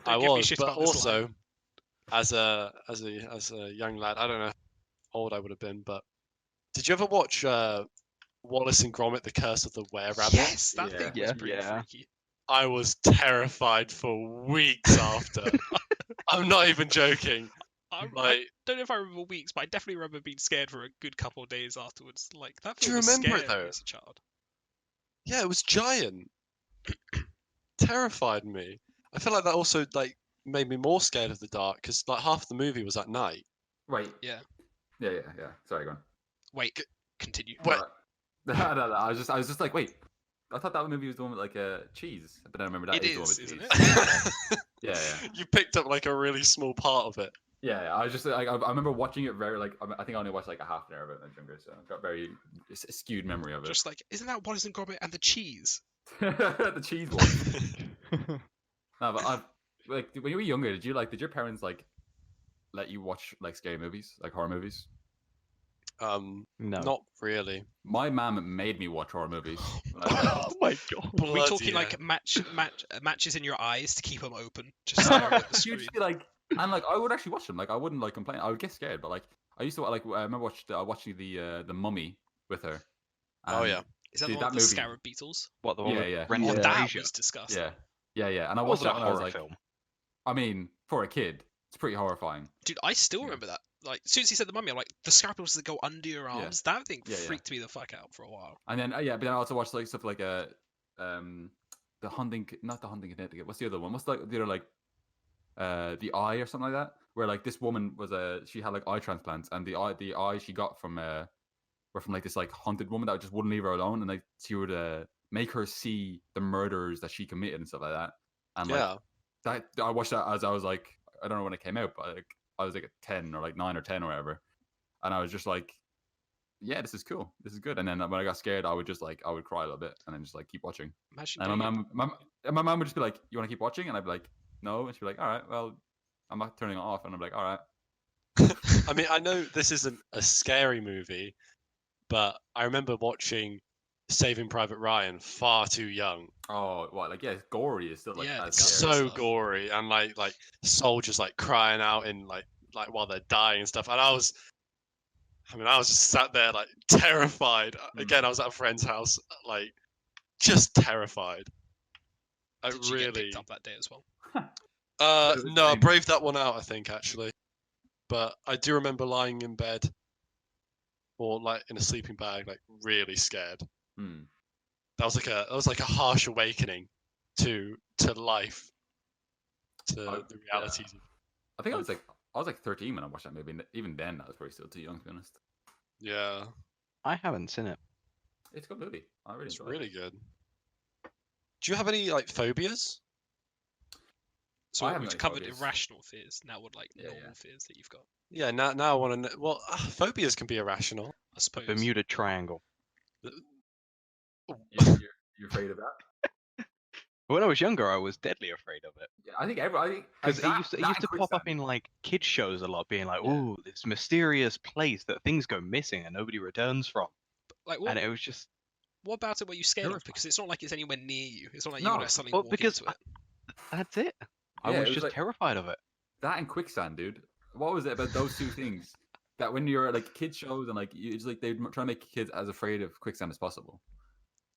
I Don't give me was, shit but about this also lion. as a young lad, I don't know how old I would have been, but did you ever watch Wallace and Gromit: The Curse of the Were Rabbit? Yes, that Yeah. thing was Yeah. pretty Yeah. freaky. I was terrified for weeks after. I'm not even joking. I Like, don't know if I remember weeks, but I definitely remember being scared for a good couple of days afterwards. Like that Do film you was remember it, scary though? as a child. yeah, it was giant. Terrified me. I feel like that also like made me more scared of the dark because like half the movie was at night. Right. Yeah. Yeah. Sorry, go on. Wait, continue. Wait. No. I was just like, wait. I thought that movie was the one with like cheese, but I remember that It is the one is, with isn't cheese. it? Yeah. You picked up like a really small part of it. Yeah, I was just like, I remember watching it very like I think I only watched like a half an hour of it when I was younger, so I've got very skewed memory of it. Just like, isn't that Wallace and Gromit and the cheese? The cheese one. No, but I've like when you were younger, did your parents like let you watch like scary movies, like horror movies? No. Not really. My mum made me watch horror movies. When I was, like, Oh my god. Are we Bloody talking hell. like matches in your eyes to keep them open, just staring at the She screen? would just be like, and like I would actually watch them. Like I wouldn't like complain. I would get scared, but like I used to like I remember watching the Mummy with her. Oh, and- yeah. Is that Dude, the one that with the movie- scarab beetles? What the one Yeah, with yeah. Oh, Brendan that Fraser? was disgusting. Yeah. And I That watched was that a when I was horror like, film. I mean, for a kid, it's pretty horrifying. Dude, I still Yeah. remember that. Like, as soon as he said the mummy, I'm like, the scarab beetles that go under your Yeah. arms. That thing Yeah. freaked me the fuck out for a while. And then but then I also watched like stuff like the hunting, not the hunting Connecticut. What's the other one? What's like the other like the eye or something like that? Where like this woman was she had like eye transplants, and the eye she got from were from like this like haunted woman that just wouldn't leave her alone, and like she would make her see the murders that she committed and stuff like that. And like Yeah. that I watched that as I was like, I don't know when it came out, but like I was like 10 or like 9 or 10 or whatever, and I was just like, yeah, this is cool, this is good. And then when I got scared, I would cry a little bit and then just like keep watching. Imagine And being my mom would just be like, you want to keep watching? And I'd be like, no. And she'd be like, all right, well, I'm not turning it off. And I'm like, all right. I mean, I know this isn't a scary movie, but I remember watching Saving Private Ryan far too young. Oh, what? Like, yeah, it's gory. It's still like Yeah, the as guts scary. and So stuff. gory and like soldiers like crying out in like while they're dying and stuff. And I was just sat there like terrified. Again, I was at a friend's house, like just terrified. I Did you get really. picked up that day as well? It was No, I insane. braved that one out, I think, actually. But I do remember lying in bed or like in a sleeping bag, like really scared. Hmm. That was like a harsh awakening to life, to Oh, the realities. I think I was like 13 when I watched that movie. And even then, I was probably still too young to be honest. Yeah, I haven't seen it. It's a good movie. I really it's enjoyed really it. good. Do you have any like phobias? So I haven't we've got any covered phobias. irrational fears. Now what like Yeah, normal yeah. fears that you've got? Yeah, now I want to know. Well, phobias can be irrational. I suppose. Bermuda Triangle. You're afraid of that? When I was younger, I was deadly afraid of it. Yeah, I think everybody. Because it used to pop up in like kids shows a lot, being like, Yeah. "Oh, this mysterious place that things go missing and nobody returns from," Like and it was just what about it were you scared of? terrifying. Because it's not like it's anywhere near you. It's not like No, you're gonna suddenly well, walk because into it. that's it. I Yeah, it was was just like- terrified of it. that and quicksand, dude. What was it about those two things? That when you're like kids shows and like it's like they try to make kids as afraid of quicksand as possible.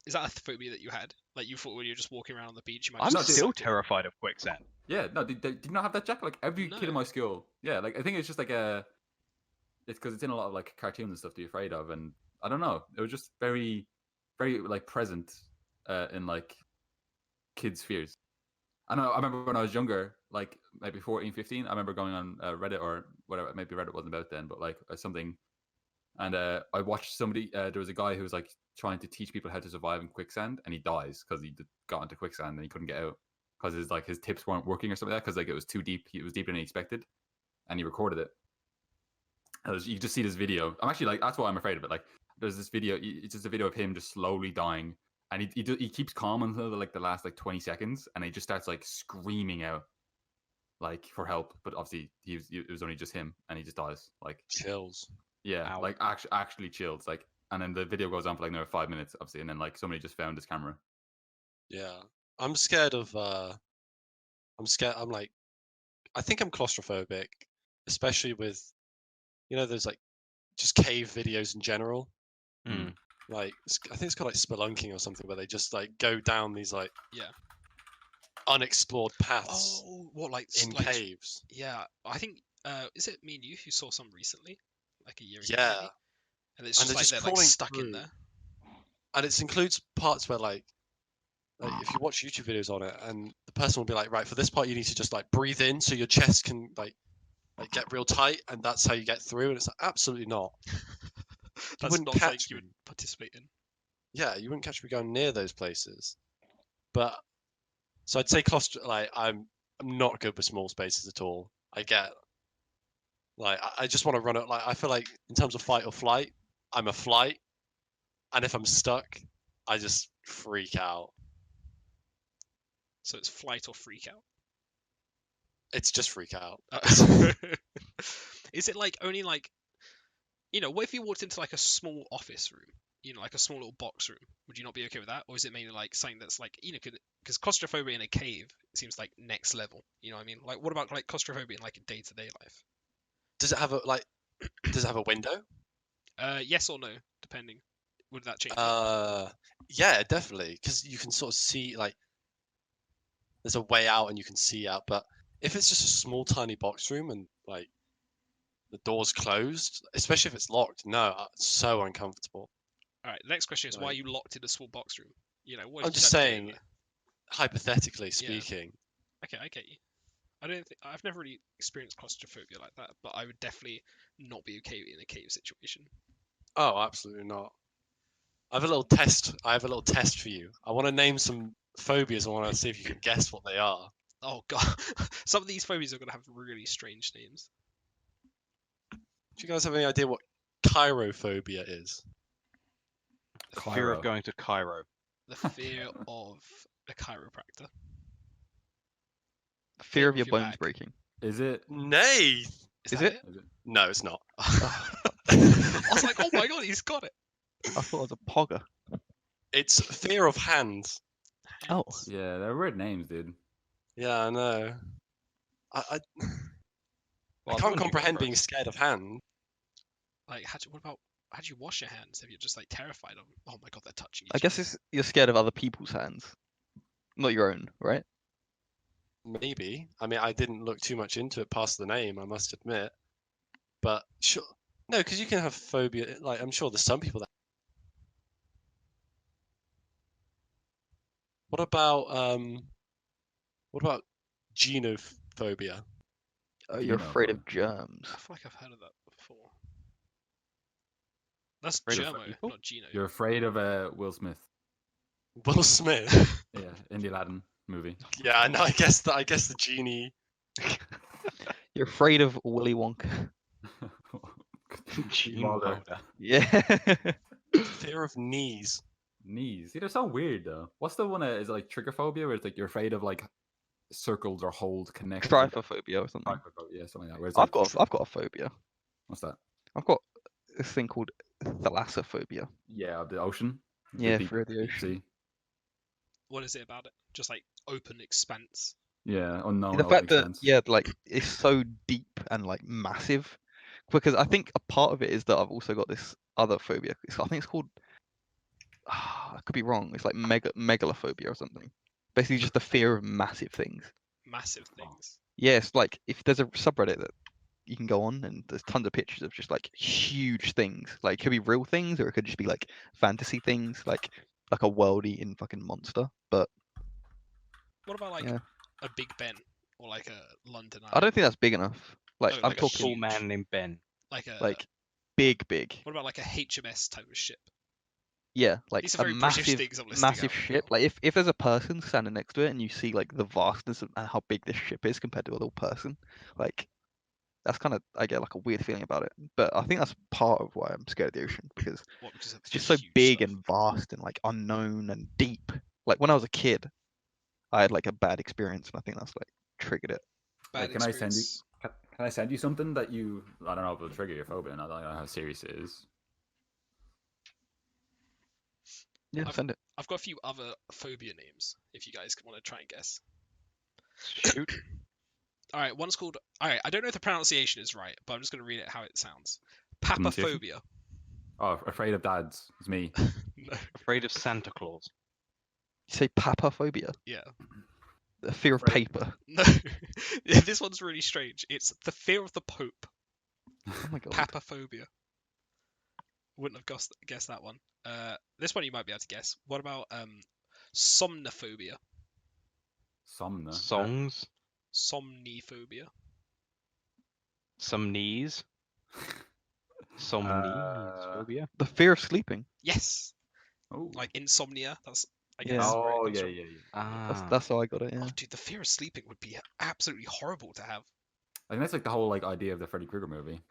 Is that a phobia that you had? Like you thought when you were just walking around on the beach, you might I'm just get still sucked in? terrified of quicksand. Yeah, no, did you not have that, Jack? Like every kid in No. my school. Yeah, like I think it's just like it's because it's in a lot of like cartoons and stuff to be afraid of, and I don't know, it was just very, very like present in like kids' fears. I know. I remember when I was younger, like maybe 14, 15, I remember going on Reddit or whatever. Maybe Reddit wasn't about then, but like something. And I watched somebody. There was a guy who was like trying to teach people how to survive in quicksand, and he dies because he got into quicksand and he couldn't get out because his tips weren't working or something like that because like it was too deep. It was deeper than he expected, and he recorded it. You just see this video. I'm actually like that's why I'm afraid of it. Like there's this video. It's just a video of him just slowly dying. And he keeps calm until like the last like 20 seconds, and he just starts like screaming out, like for help. But obviously, it was only just him, and he just dies. Like Chills. yeah, Ow. like actually chills. Like, and then the video goes on for like another 5 minutes, obviously, and then like somebody just found his camera. Yeah. I'm scared of. I'm scared. I'm like. I think I'm claustrophobic, especially with, those like just cave videos in general. Mm. Like I think it's called like spelunking or something, where they just like go down these like Yeah. unexplored paths Oh, what like in like caves. yeah, I think is it me and you who saw some recently, like a year ago Yeah, maybe? And it's And just they're like just they're like crawling stuck in through. there. And it includes parts where like if you watch YouTube videos on it, and the person will be like, right, for this part you need to just like breathe in so your chest can like get real tight, and that's how you get through. And it's like, absolutely not. That's wouldn't not catch something you me. would participate in. Yeah, you wouldn't catch me going near those places. But so I'd say I'm not good with small spaces at all. I get like I just want to run it. Like I feel like in terms of fight or flight, I'm a flight, and if I'm stuck, I just freak out. So it's flight or freak out. It's just freak out. Is it like only like, what if you walked into like a small office room, like a small little box room? Would you not be okay with that? Or is it mainly like something that's like, because claustrophobia in a cave seems like next level. You know what I mean? Like, what about like claustrophobia in like a day-to-day life? Does it have a Does it have a window? Yes or no, depending. Would that change it? Yeah, definitely, because you can sort of see like there's a way out and you can see out. But if it's just a small, tiny box room and like the door's closed, especially if it's locked, no, it's so uncomfortable. All right. The next question is why are Like- you locked in a small box room? What I'm have you just done to get saying, there? hypothetically speaking. Okay, I get you. I've never really experienced claustrophobia like that, but I would definitely not be okay in a cave situation. Oh, absolutely not. I have a little test. I have a little test for you. I want to name some phobias. I want to see if you can guess what they are. Oh god, some of these phobias are gonna have really strange names. Do you guys have any idea what chirophobia is? The fear Cairo. of going to Cairo. The fear of a chiropractor. Fear of your bones back. breaking. Is it? Nay. Is Is that it? Is it? No, it's not. I was like, oh my god, he's got it. I thought it was a pogger. It's fear of hands. Oh. Hands. Yeah, they're weird names, dude. Yeah, I know. I Well, I can't told you comprehend go being first. scared of hands. Like, how do you wash your hands if you're just like terrified of? Oh my god, they're touching each I guess other. you're scared of other people's hands, not your own, right? Maybe. I mean, I didn't look too much into it past the name, I must admit. But sure, no, because you can have phobia. Like, I'm sure there's some people that. What about genophobia? You're afraid Xenophobia. of germs. I feel like I've heard of that before. That's Afraid of Germo, people? not Geno. You're afraid of Will Smith. Will Smith. Yeah, in the Aladdin movie. Yeah, no, I guess the genie. You're afraid of Willy Wonka. Gene Wilder. Wilder. Yeah. Fear of knees. Knees. See, they're so weird though. What's the one? Is it like trichophobia, where it's like you're afraid of like circles or holes connected? Trypophobia or something. Yeah, something like that. Where it's I've like, got a phobia. What's that? I've got this thing called thalassophobia. Yeah, the ocean. Yeah, deep- fear of the deep ocean. sea. What is it about it? Just like open expanse. Yeah, unknown. The open fact that expanse. like it's so deep and like massive, because I think a part of it is that I've also got this other phobia. I think it's called. I could be wrong. It's like megalophobia or something. Basically, just the fear of massive things. Massive things. Yes, like if there's a subreddit that you can go on and there's tons of pictures of just like huge things. Like it could be real things or it could just be like fantasy things, like a world-eating fucking monster. But What about like Yeah. a Big Ben or like a London Eye? I don't think that's big enough. Like, Oh, I'm like a talking Tall huge- man named Ben. Like a like big. What about like a HMS type of ship? Yeah, like These are a very British massive, things I'm listing massive out right ship. now. Like if there's a person standing next to it and you see like the vastness of, and how big this ship is compared to a little person, like that's kind of, I get like a weird feeling about it. But I think that's part of why I'm scared of the ocean, because What? Because of it's just the so huge big stuff. and vast and like unknown and deep. Like when I was a kid, I had like a bad experience, and I think that's like triggered it. Bad Can I send you? experience. Can I send you something that you? I don't know if it'll trigger your phobia. And I don't know how serious it is. Yeah, send it. I've got a few other phobia names if you guys want to try and guess. Shoot. All right, one's called. All right, I don't know if the pronunciation is right, but I'm just going to read it how it sounds. Pronunciation? Papaphobia. Oh, afraid of dads. It's me. No. Afraid of Santa Claus. You say papaphobia, Yeah. the fear of Afraid- paper. No. Yeah, this one's really strange. It's the fear of the Pope. Oh my god. Papaphobia. Wouldn't have guessed that one. This one you might be able to guess. What about somnophobia? Somna. Songs. Somniphobia. Some knees. Somnies. Phobia. The fear of sleeping. Yes. Oh. Like insomnia. That's I Yeah. guess. where it Oh comes yeah, from. yeah, yeah. Ah. That's how I got it. Oh, Yeah. dude, the fear of sleeping would be absolutely horrible to have. I think that's like the whole like idea of the Freddy Krueger movie.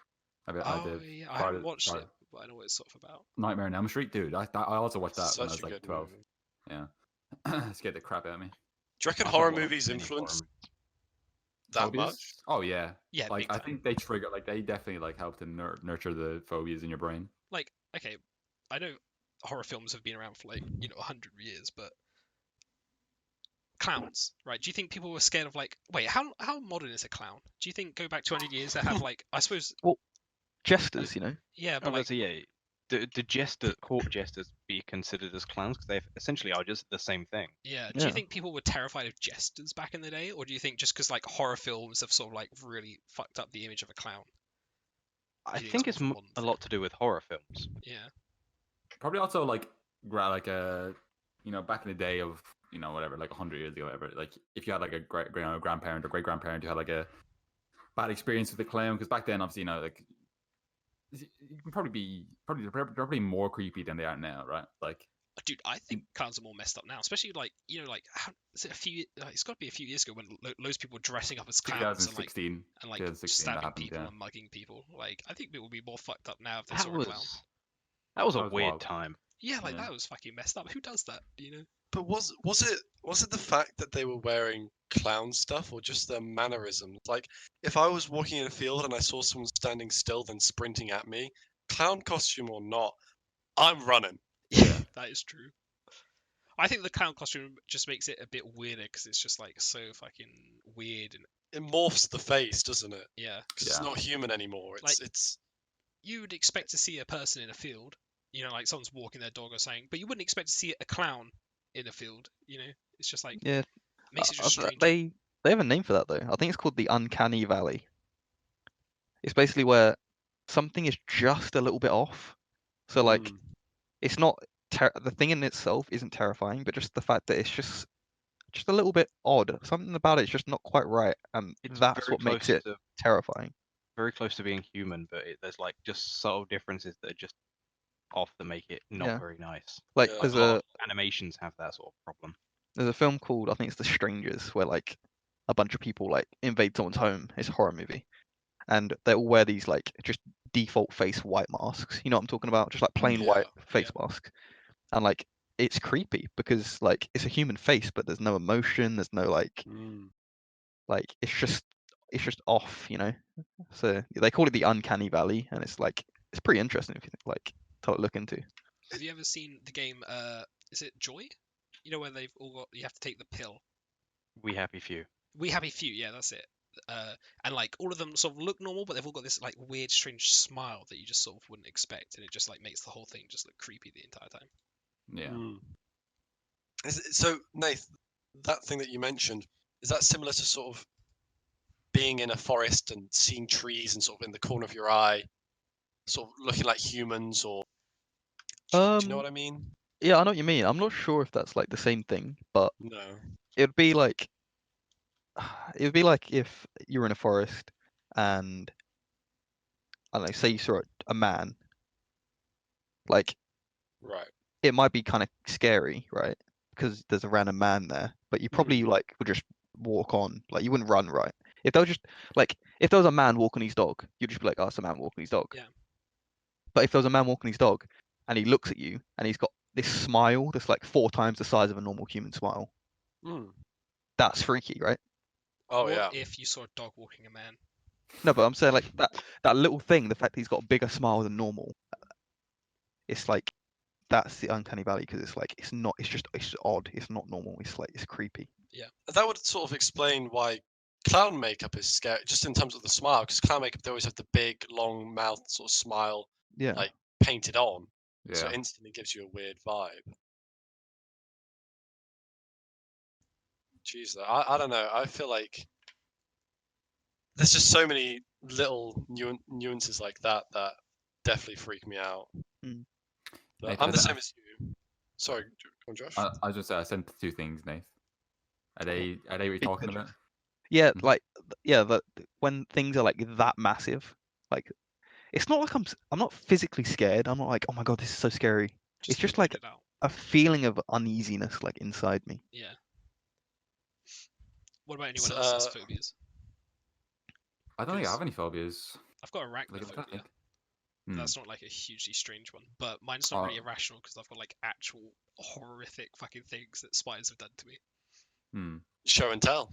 Oh yeah, I haven't watched it, but I know what it's sort of about. Nightmare on Elm Street, dude. I also watched that when I Such was a like good 12. movie. Yeah. Scared the crap out of me. Do you reckon I've horror not watched movies many horror influence movies. that Phobias? much? Oh yeah. Yeah, Like big I time. think they trigger, like they definitely like help to nurture the phobias in your brain. Like, okay, I know horror films have been around for like 100 years, but clowns, right? Do you think people were scared of like? Wait, how modern is a clown? Do you think go back 200 years they have like? I suppose, Jesters, you know. yeah, but Oh, like, so yeah. Do court jesters be considered as clowns? Because they essentially are just the same thing. yeah. Do Yeah. you think people were terrified of jesters back in the day, or do you think just because like horror films have sort of like really fucked up the image of a clown? I Do you think it's it's more of a modern a thing? lot to do with horror films. Yeah. Probably also like back in the day of whatever, like 100 years ago, whatever. Like if you had like a grandparent or great grandparent who had like a bad experience with the clown, because back then obviously like you can probably be probably more creepy than they are now, right? Like Dude, I think clowns are more messed up now, especially like like how, is it a few? It's got to be a few years ago when loads of people were dressing up as clowns and like 2016. and like 2016 that stabbing happened, people yeah. and mugging people. Like I think people would be more fucked up now if they That saw a clown. was a That was weird wild. time. Yeah, like Yeah. that was fucking messed up. Who does that? But was it the fact that they were wearing clown stuff or just their mannerisms? Like if I was walking in a field and I saw someone standing still then sprinting at me, clown costume or not, I'm running. Yeah, that is true. I think the clown costume just makes it a bit weirder because it's just like so fucking weird and It morphs the face, doesn't it? yeah. Because it's Yeah. not human anymore. It's You would expect to see a person in a field, like someone's walking their dog or something, but you wouldn't expect to see a clown in a field. It's just like Yeah. makes it just strange. They have a name for that though. I think it's called the uncanny valley. It's basically where something is just a little bit off. So like Mm. it's not the thing in itself isn't terrifying, but just the fact that it's just a little bit odd. Something about it's just not quite right, and It's that's very what makes close it to terrifying. very close to being human, but there's like just subtle differences that are just off that make it not Yeah. very nice. Like Yeah. there's A lot a of animations have that sort of problem. there's a film called, I think it's The Strangers, where like a bunch of people like invade someone's home. It's a horror movie, and they all wear these like just default face white masks. You know what I'm talking about? Just like plain Yeah, white face mask, and like it's creepy because like it's a human face, but there's no emotion. There's no like Mm. it's just off, So they call it the uncanny valley, and it's pretty interesting if you like to look into. Have you ever seen the game? Is it Joy? Where they've all got you have to take the pill. We Happy Few. We Happy Few, yeah, that's it. And like all of them sort of look normal, but they've all got this like weird, strange smile that you just sort of wouldn't expect, and it just like makes the whole thing just look creepy the entire time. Yeah. Mm. So, Nath, that thing that you mentioned, is that similar to sort of being in a forest and seeing trees and sort of in the corner of your eye, sort of looking like humans, or do you know what I mean? Yeah, I know what you mean. I'm not sure if that's like the same thing, but No. it'd be like if you were in a forest and I don't know, say you saw a man, like Right. it might be kind of scary, right? Because there's a random man there, but you probably like would just walk on, like you wouldn't run, right? If there was just like if there was a man walking his dog, you'd just be like, oh, it's a man walking his dog. Yeah. But if there was a man walking his dog and he looks at you and he's got this smile that's like 4 times the size of a normal human smile, Mm. that's freaky, right? Oh What yeah. if you saw a dog walking a man? No, but I'm saying like that little thing, the fact that he's got a bigger smile than normal, it's like that's the uncanny valley because it's like it's just odd. It's not normal. It's like it's creepy. That would sort of explain why clown makeup is scary, just in terms of the smile, because clown makeup they always have the big, long mouth sort of smile, Yeah. like painted on, so Yeah. it instantly gives you a weird vibe. Jeez, I don't know. I feel like there's just so many little nuances like that that definitely freak me out. Mm. But Nathan, I'm the is that- same as you. Sorry, go on, Josh. I was just say I sent 2 things, Nath. Are they what you're talking about? Yeah, Mhm. like when things are like that massive, like it's not like I'm not physically scared. I'm not like, oh my god, this is so scary. It's just like weirded out. a feeling of uneasiness like inside me. Yeah. What about anyone So, else's phobias? I don't think I Because- have any phobias. I've got Like, I'm trying to arachnophobia. think. Hmm. That's not like a hugely strange one, but mine's not really Oh. irrational because I've got like actual horrific fucking things that spiders have done to me. Hmm. show and tell.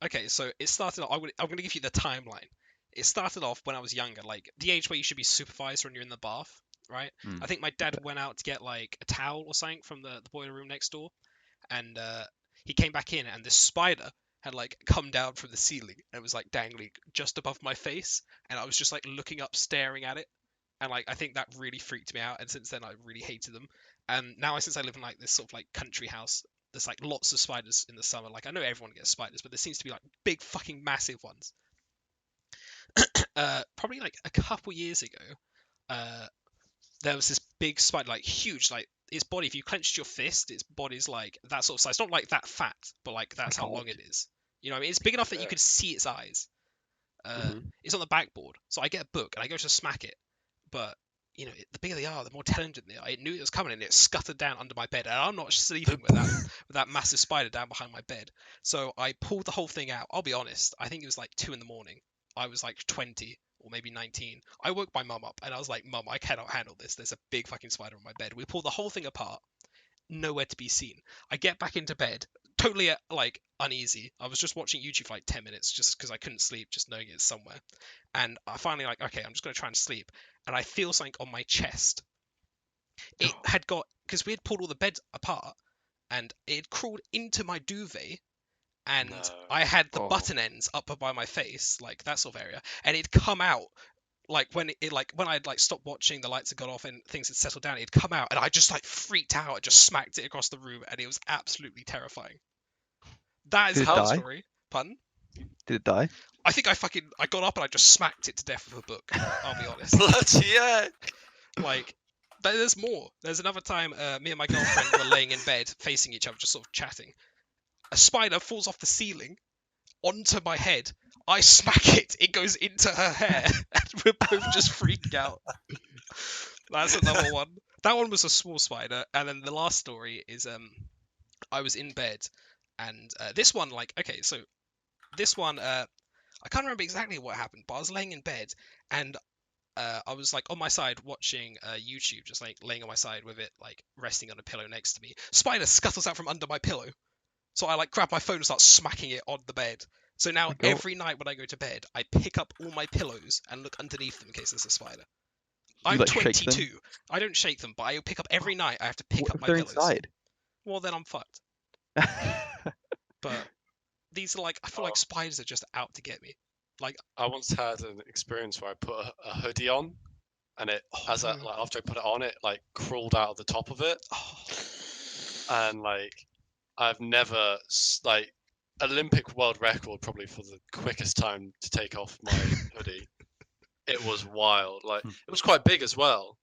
Okay, so it started off. I'm gonna give you the timeline. It started off when I was younger, like the age where you should be supervised when you're in the bath, right? Hmm. I think my dad went out to get like a towel or something from the boiler room next door, and he came back in, and this spider had like come down from the ceiling and it was like dangling just above my face, and I was just like looking up, staring at it, and like I think that really freaked me out, and since then I really hated them. And now since I live in like this sort of like country house, there's like lots of spiders in the summer. Like I know everyone gets spiders, but there seems to be like big fucking massive ones. Probably like a couple years ago, there was this big spider, like huge, like its body. If you clenched your fist, its body's like that sort of size. Not like that fat, but like that's how long it is. You know, what I mean, it's big enough that you Yeah. could see its eyes. Mhm. It's on the backboard, so I get a book and I go to smack it, but you know, the bigger they are, the more intelligent they are. It knew it was coming and it scuttered down under my bed, and I'm not sleeping with that massive spider down behind my bed. So I pulled the whole thing out. I'll be honest, I think it was like 2 in the morning. I was like 20 or maybe 19. I woke my mum up and I was like, Mum, I cannot handle this. There's a big fucking spider on my bed. We pulled the whole thing apart. Nowhere to be seen. I get back into bed, totally like uneasy. I was just watching YouTube for like 10 minutes just because I couldn't sleep, just knowing it's somewhere. And I finally like, okay, I'm just gonna try and sleep. And I feel something on my chest. It had got, because we had pulled all the beds apart, and it had crawled into my duvet, and No. I had the Oh. button ends up by my face, like that sort of area, and it'd come out. Like when I'd like stopped watching, the lights had gone off and things had settled down, it'd come out and I just like freaked out. I just smacked it across the room and it was absolutely terrifying. That is Did a it whole die? story. Pardon? Did it die? I think I got up and I just smacked it to death with a book. I'll be honest. Bloody heck! Like, there's more. There's another time me and my girlfriend were laying in bed facing each other, just sort of chatting. A spider falls off the ceiling onto my head. I smack it. It goes into her hair. And we're both just freaking out. That's another one. That one was a small spider. And then the last story is I was in bed. And this one, like, okay, so this one, I can't remember exactly what happened, but I was laying in bed and I was like on my side watching YouTube, just like laying on my side with it like resting on a pillow next to me. Spider scuttles out from under my pillow. So I like grab my phone and start smacking it on the bed. So now My God. every night when I go to bed, I pick up all my pillows and look underneath them in case there's a spider. I'm like, shake them? 22. I don't shake them, but I pick up every night. I have to pick What up if my they're pillows. inside? Well, then I'm fucked. But these are like, I feel like Oh. spiders are just out to get me. Like, I once had an experience where I put a hoodie on, and it no. like after I put it on, it like crawled out of the top of it, and like I've never like Olympic world record probably for the quickest time to take off my hoodie. It was wild. Like it was quite big as well.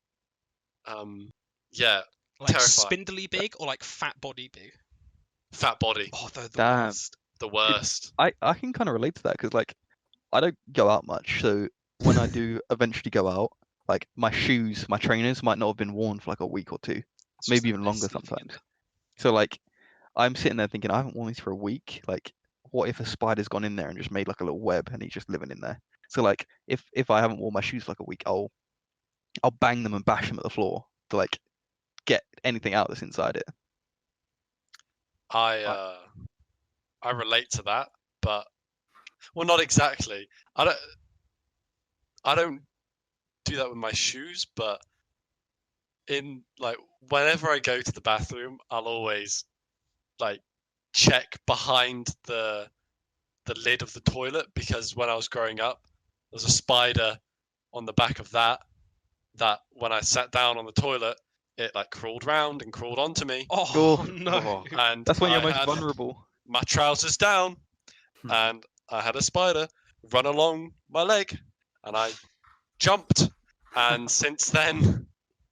Yeah, like terrifying. spindly big or like fat body big? Fat body, Oh, they're the Damn. worst. the worst. I can kind of relate to that because like I don't go out much, so when I do eventually go out, like my shoes, my trainers might not have been worn for like a week or two, It's just maybe the even longer best living in sometimes. there. So like I'm sitting there thinking I haven't worn these for a week. Like what if a spider's gone in there and just made like a little web and he's just living in there? So like if I haven't worn my shoes for like a week, I'll bang them and bash them at the floor to like get anything out that's inside it. I relate to that, but well, not exactly. I don't do that with my shoes, but in like whenever I go to the bathroom, I'll always like check behind the lid of the toilet, because when I was growing up, there was a spider on the back of that when I sat down on the toilet, it like crawled round and crawled onto me, Oh Oh, no. and That's when you're I most had vulnerable. my trousers down, and I had a spider run along my leg, and I jumped, and since then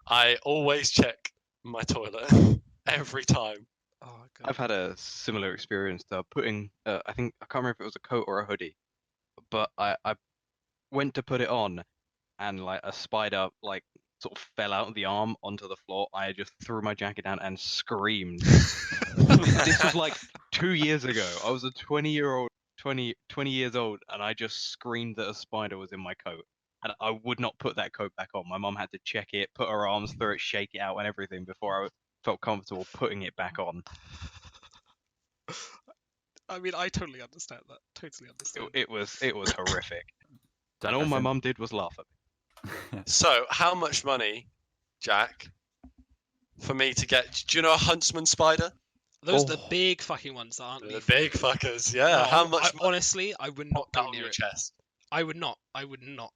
I always check my toilet every time. Oh god. I've had a similar experience putting, I can't remember if it was a coat or a hoodie, but I went to put it on, and like a spider like sort of fell out of the arm onto the floor. I just threw my jacket down and screamed. This was like 2 years ago. I was a 20 years old, and I just screamed that a spider was in my coat. And I would not put that coat back on. My mom had to check it, put her arms through it, shake it out, and everything before I felt comfortable putting it back on. I mean, I totally understand that. Totally understand. It was horrific. Jack, And all I my sent- mum did was laugh at me. So, how much money, Jack, for me to get? Do you know a huntsman spider? Those are the Oh. big fucking ones that aren't The lethal. big fuckers. Yeah. No, how much? honestly, I would not Put that go on near your it. chest. I would not. I would not.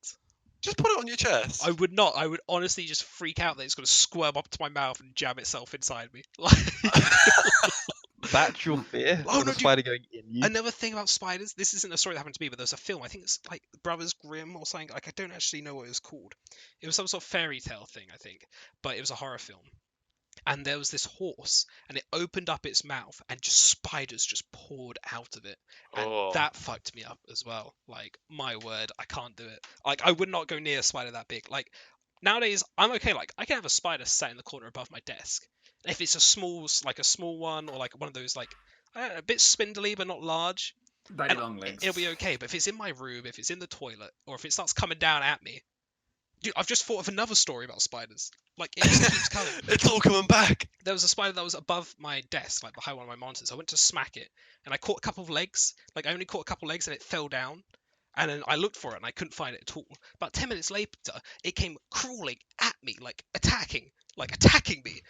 Just put it on your chest. I would not. I would honestly just freak out that it's going to squirm up to my mouth and jam itself inside me. Like, That's your fear Oh, of no, the dude. spider going in you. another thing about spiders. This isn't a story that happened to me, but there's a film. I think it's like Brothers Grimm or something. Like I don't actually know what it was called. It was some sort of fairy tale thing, I think, but it was a horror film. And there was this horse, and it opened up its mouth, and just spiders just poured out of it, and Oh. that fucked me up as well. Like my word, I can't do it. Like I would not go near a spider that big. Like nowadays, I'm okay. Like I can have a spider sat in the corner above my desk. If it's a small one, or like one of those like I don't know, a bit spindly but not large, Very and long legs. it'll be okay. But if it's in my room, if it's in the toilet, or if it starts coming down at me, dude, I've just thought of another story about spiders. Like it just keeps coming. It's all coming back. There was a spider that was above my desk, like behind one of my monitors. I went to smack it, and I caught a couple of legs. Like I only caught a couple of legs, and it fell down. And then I looked for it, and I couldn't find it at all. About 10 minutes later, it came crawling at me, like attacking me.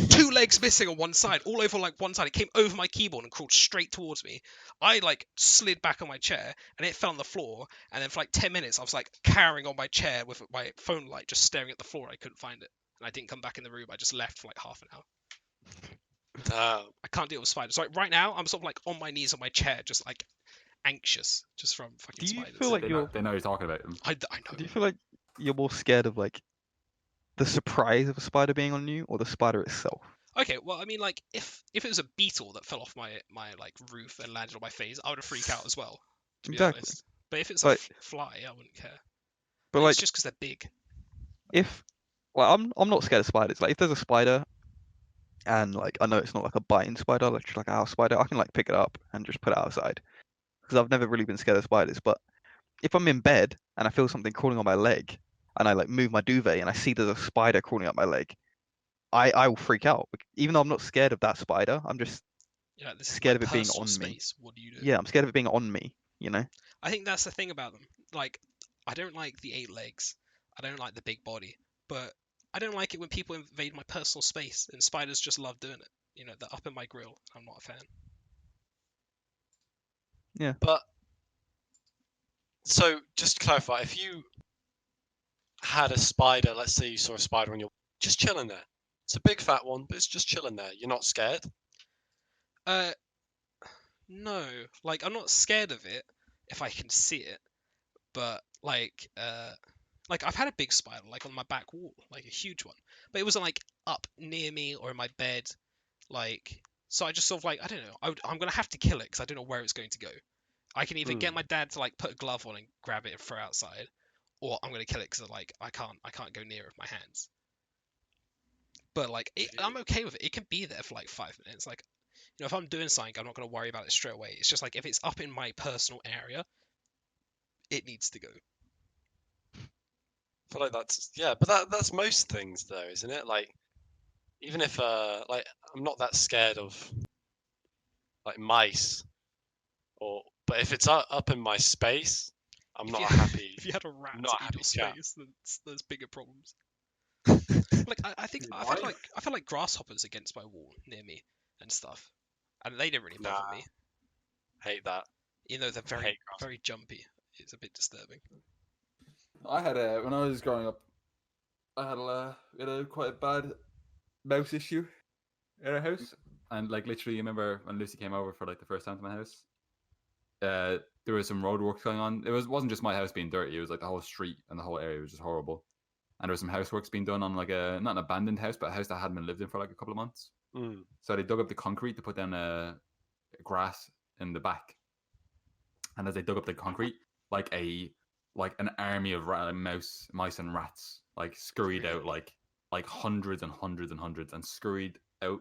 2 legs missing on one side, all over like one side. It came over my keyboard and crawled straight towards me. I like slid back on my chair, and it fell on the floor. And then for like 10 minutes, I was like cowering on my chair with my phone light, just staring at the floor. I couldn't find it, and I didn't come back in the room. I just left for like half an hour. Damn. I can't deal with spiders. So like right now, I'm sort of like on my knees on my chair, just like anxious, just from fucking Do you spiders. feel like They know you're talking about them. I know. Do you feel like you're more scared of like the surprise of a spider being on you or the spider itself? Okay, well, I mean, like if it was a beetle that fell off my like roof and landed on my face, I would have freaked out as well. To be Exactly. honest. But if it's But- a fly, I wouldn't care. But And like it's just because they're big. if well, I'm not scared of spiders. Like if there's a spider and like I know it's not like a biting spider, like just like a house spider, I can like pick it up and just put it outside. Because I've never really been scared of spiders. But if I'm in bed and I feel something crawling on my leg and I like move my duvet and I see there's a spider crawling up my leg, I will freak out. Even though I'm not scared of that spider, I'm just Yeah, this scared is my of it being personal on me. space. What do you do? yeah, I'm scared of it being on me, you know? I think that's the thing about them. Like, I don't like the 8 legs. I don't like the big body. But I don't like it when people invade my personal space, and spiders just love doing it. You know, they're up in my grill. I'm not a fan. But so just to clarify, if you had a spider, let's say you saw a spider on your, just chilling there. It's a big fat one, but it's just chilling there. You're not scared. No. Like, I'm not scared of it if I can see it. But like I've had a big spider like on my back wall, like a huge one, but it wasn't like up near me or in my bed. Like So I just sort of like, I don't know. I'm gonna have to kill it because I don't know where it's going to go. I can either get my dad to like put a glove on and grab it and throw it outside, or I'm gonna kill it because like I can't go near it with my hands. But like I'm okay with it. It can be there for like 5 minutes. Like, you know, if I'm doing something, I'm not gonna worry about it straight away. It's just like if it's up in my personal area, it needs to go. I feel like but that's most things though, isn't it? Like, even if like I'm not that scared of like mice, but if it's up in my space, I'm If not you- happy. If you had a rat not eat happy your chap. space, then there's bigger problems. Like I think I've had like grasshoppers against my wall near me and stuff, and they didn't really bother Nah. me. Hate that. You know, they're very hate grasshoppers. very jumpy. It's a bit disturbing. I had when I was growing up, I had a quite a bad mouse issue in our house, and like literally, you remember when Lucy came over for like the first time to my house? There was some road work going on. It wasn't just my house being dirty; it was like the whole street and the whole area was just horrible. And there was some houseworks being done on like not an abandoned house, but a house that hadn't been lived in for like a couple of months. So they dug up the concrete to put down grass in the back. And as they dug up the concrete, like an army of mice and rats like scurried out like hundreds and hundreds and hundreds and scurried out,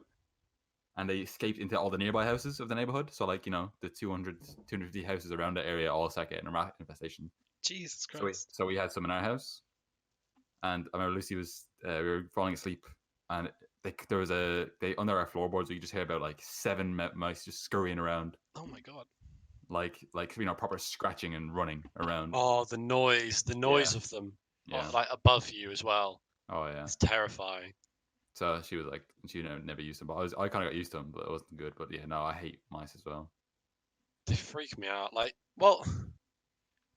and they escaped into all the nearby houses of the neighborhood. So like, you know, the 250 houses around the area all started getting a rat infestation. Jesus Christ. So we had some in our house, and I remember Lucy was we were falling asleep, and there was under our floorboards you just hear about like 7 mice just scurrying around. Oh my god. Like you know, proper scratching and running around. Oh, the noise of them. Yeah. Oh, like above you as well. Oh yeah. It's terrifying. So she was like, she never used them, but I kind of got used to them, but it wasn't good. But yeah, no, I hate mice as well. They freak me out. Like, well,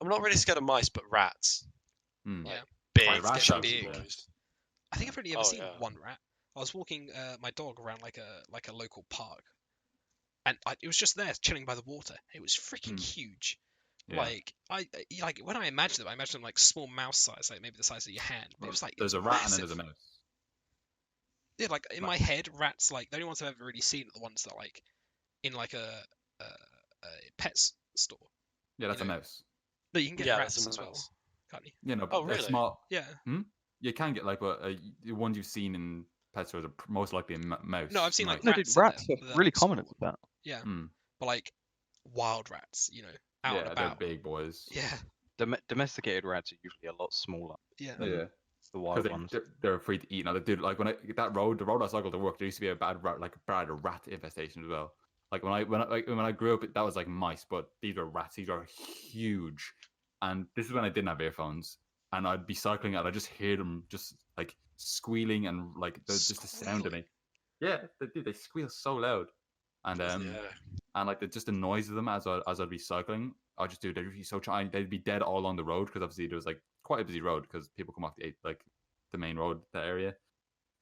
I'm not really scared of mice, but rats. Mm. Yeah. Big, rats are chunky big. ones. I think I've only ever Oh, seen yeah. one rat. I was walking my dog around like a local park, and it was just there chilling by the water. It was freaking huge. Yeah. Like when I imagine them like small mouse size, like maybe the size of your hand. But it was like there's it was a rat massive. and then there's a mouse. Yeah, like in my head, rats like the only ones I've ever really seen are the ones that like in like a pets store. Yeah, that's You a know. mouse. No, you can get Yeah, rats that's a as well, mouse. can't you? You know, Oh, they're really? small. Yeah. You can get like, but the ones you've seen in pet stores are most likely a mouse. No, I've seen like No, rats. dude, rats in are there, but they're, really like, common small. with that. Yeah, Mm. but like wild rats, you know, out and Yeah, about. they're big boys. Yeah, Domesticated rats are usually a lot smaller yeah. than Yeah. the wild ones. They're free to eat. Now, dude, like the road I cycled to work, there used to be a bad rat infestation as well. Like when I grew up, that was like mice, but these are rats. These are huge, and this is when I didn't have earphones, and I'd be cycling and I just hear them just like squealing and like just the sound of me. Yeah, they squeal so loud, and and like just the noise of them as I'd be cycling, I just do. They'd be so trying. They'd be dead all along the road because obviously there was like quite a busy road because people come off the main road, that area.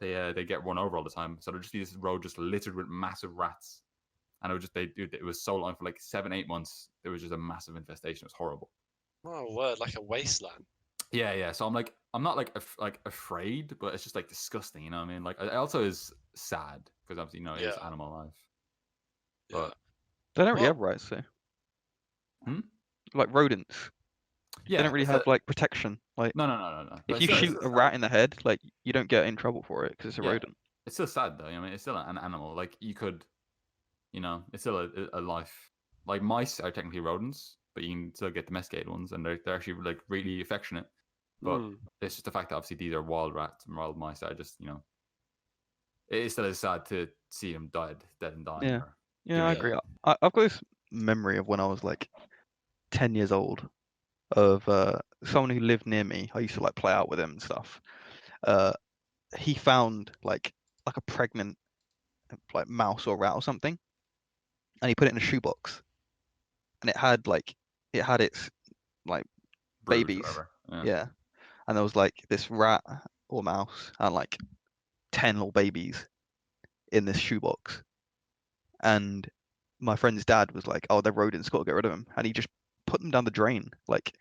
They get run over all the time. So there'd just be this road just littered with massive rats, and it was so long for like 7-8 months. There was just a massive infestation. It was horrible. Oh, word, like a wasteland. Yeah. So I'm not like afraid, but it's just like disgusting. You know what I mean? Like it also is sad because obviously it's animal life. But They don't really Well- have rights, though. Hmm? Like rodents. yeah, They don't really have like protection. Like no. if But you it's shoot still a rat in the head, like you don't get in trouble for it because it's a Yeah. rodent. it's still sad though. I mean, it's still an animal. Like you could, it's still a life. Like mice are technically rodents, but you can still get domesticated ones, and they're actually like really affectionate. But it's just the fact that obviously these are wild rats and wild mice that are just it is still sad to see them dead and dying. Yeah. or- Yeah, I Yeah. agree. I've got this memory of when I was like 10 years old of someone who lived near me. I used to like play out with him and stuff. He found like a pregnant like mouse or rat or something, and he put it in a shoebox, and it had its like brood or babies. whatever. Yeah, and there was like this rat or mouse and like 10 little babies in this shoebox, and my friend's dad was like, "Oh, they're rodents, got to get rid of them," and he just put them down the drain. Like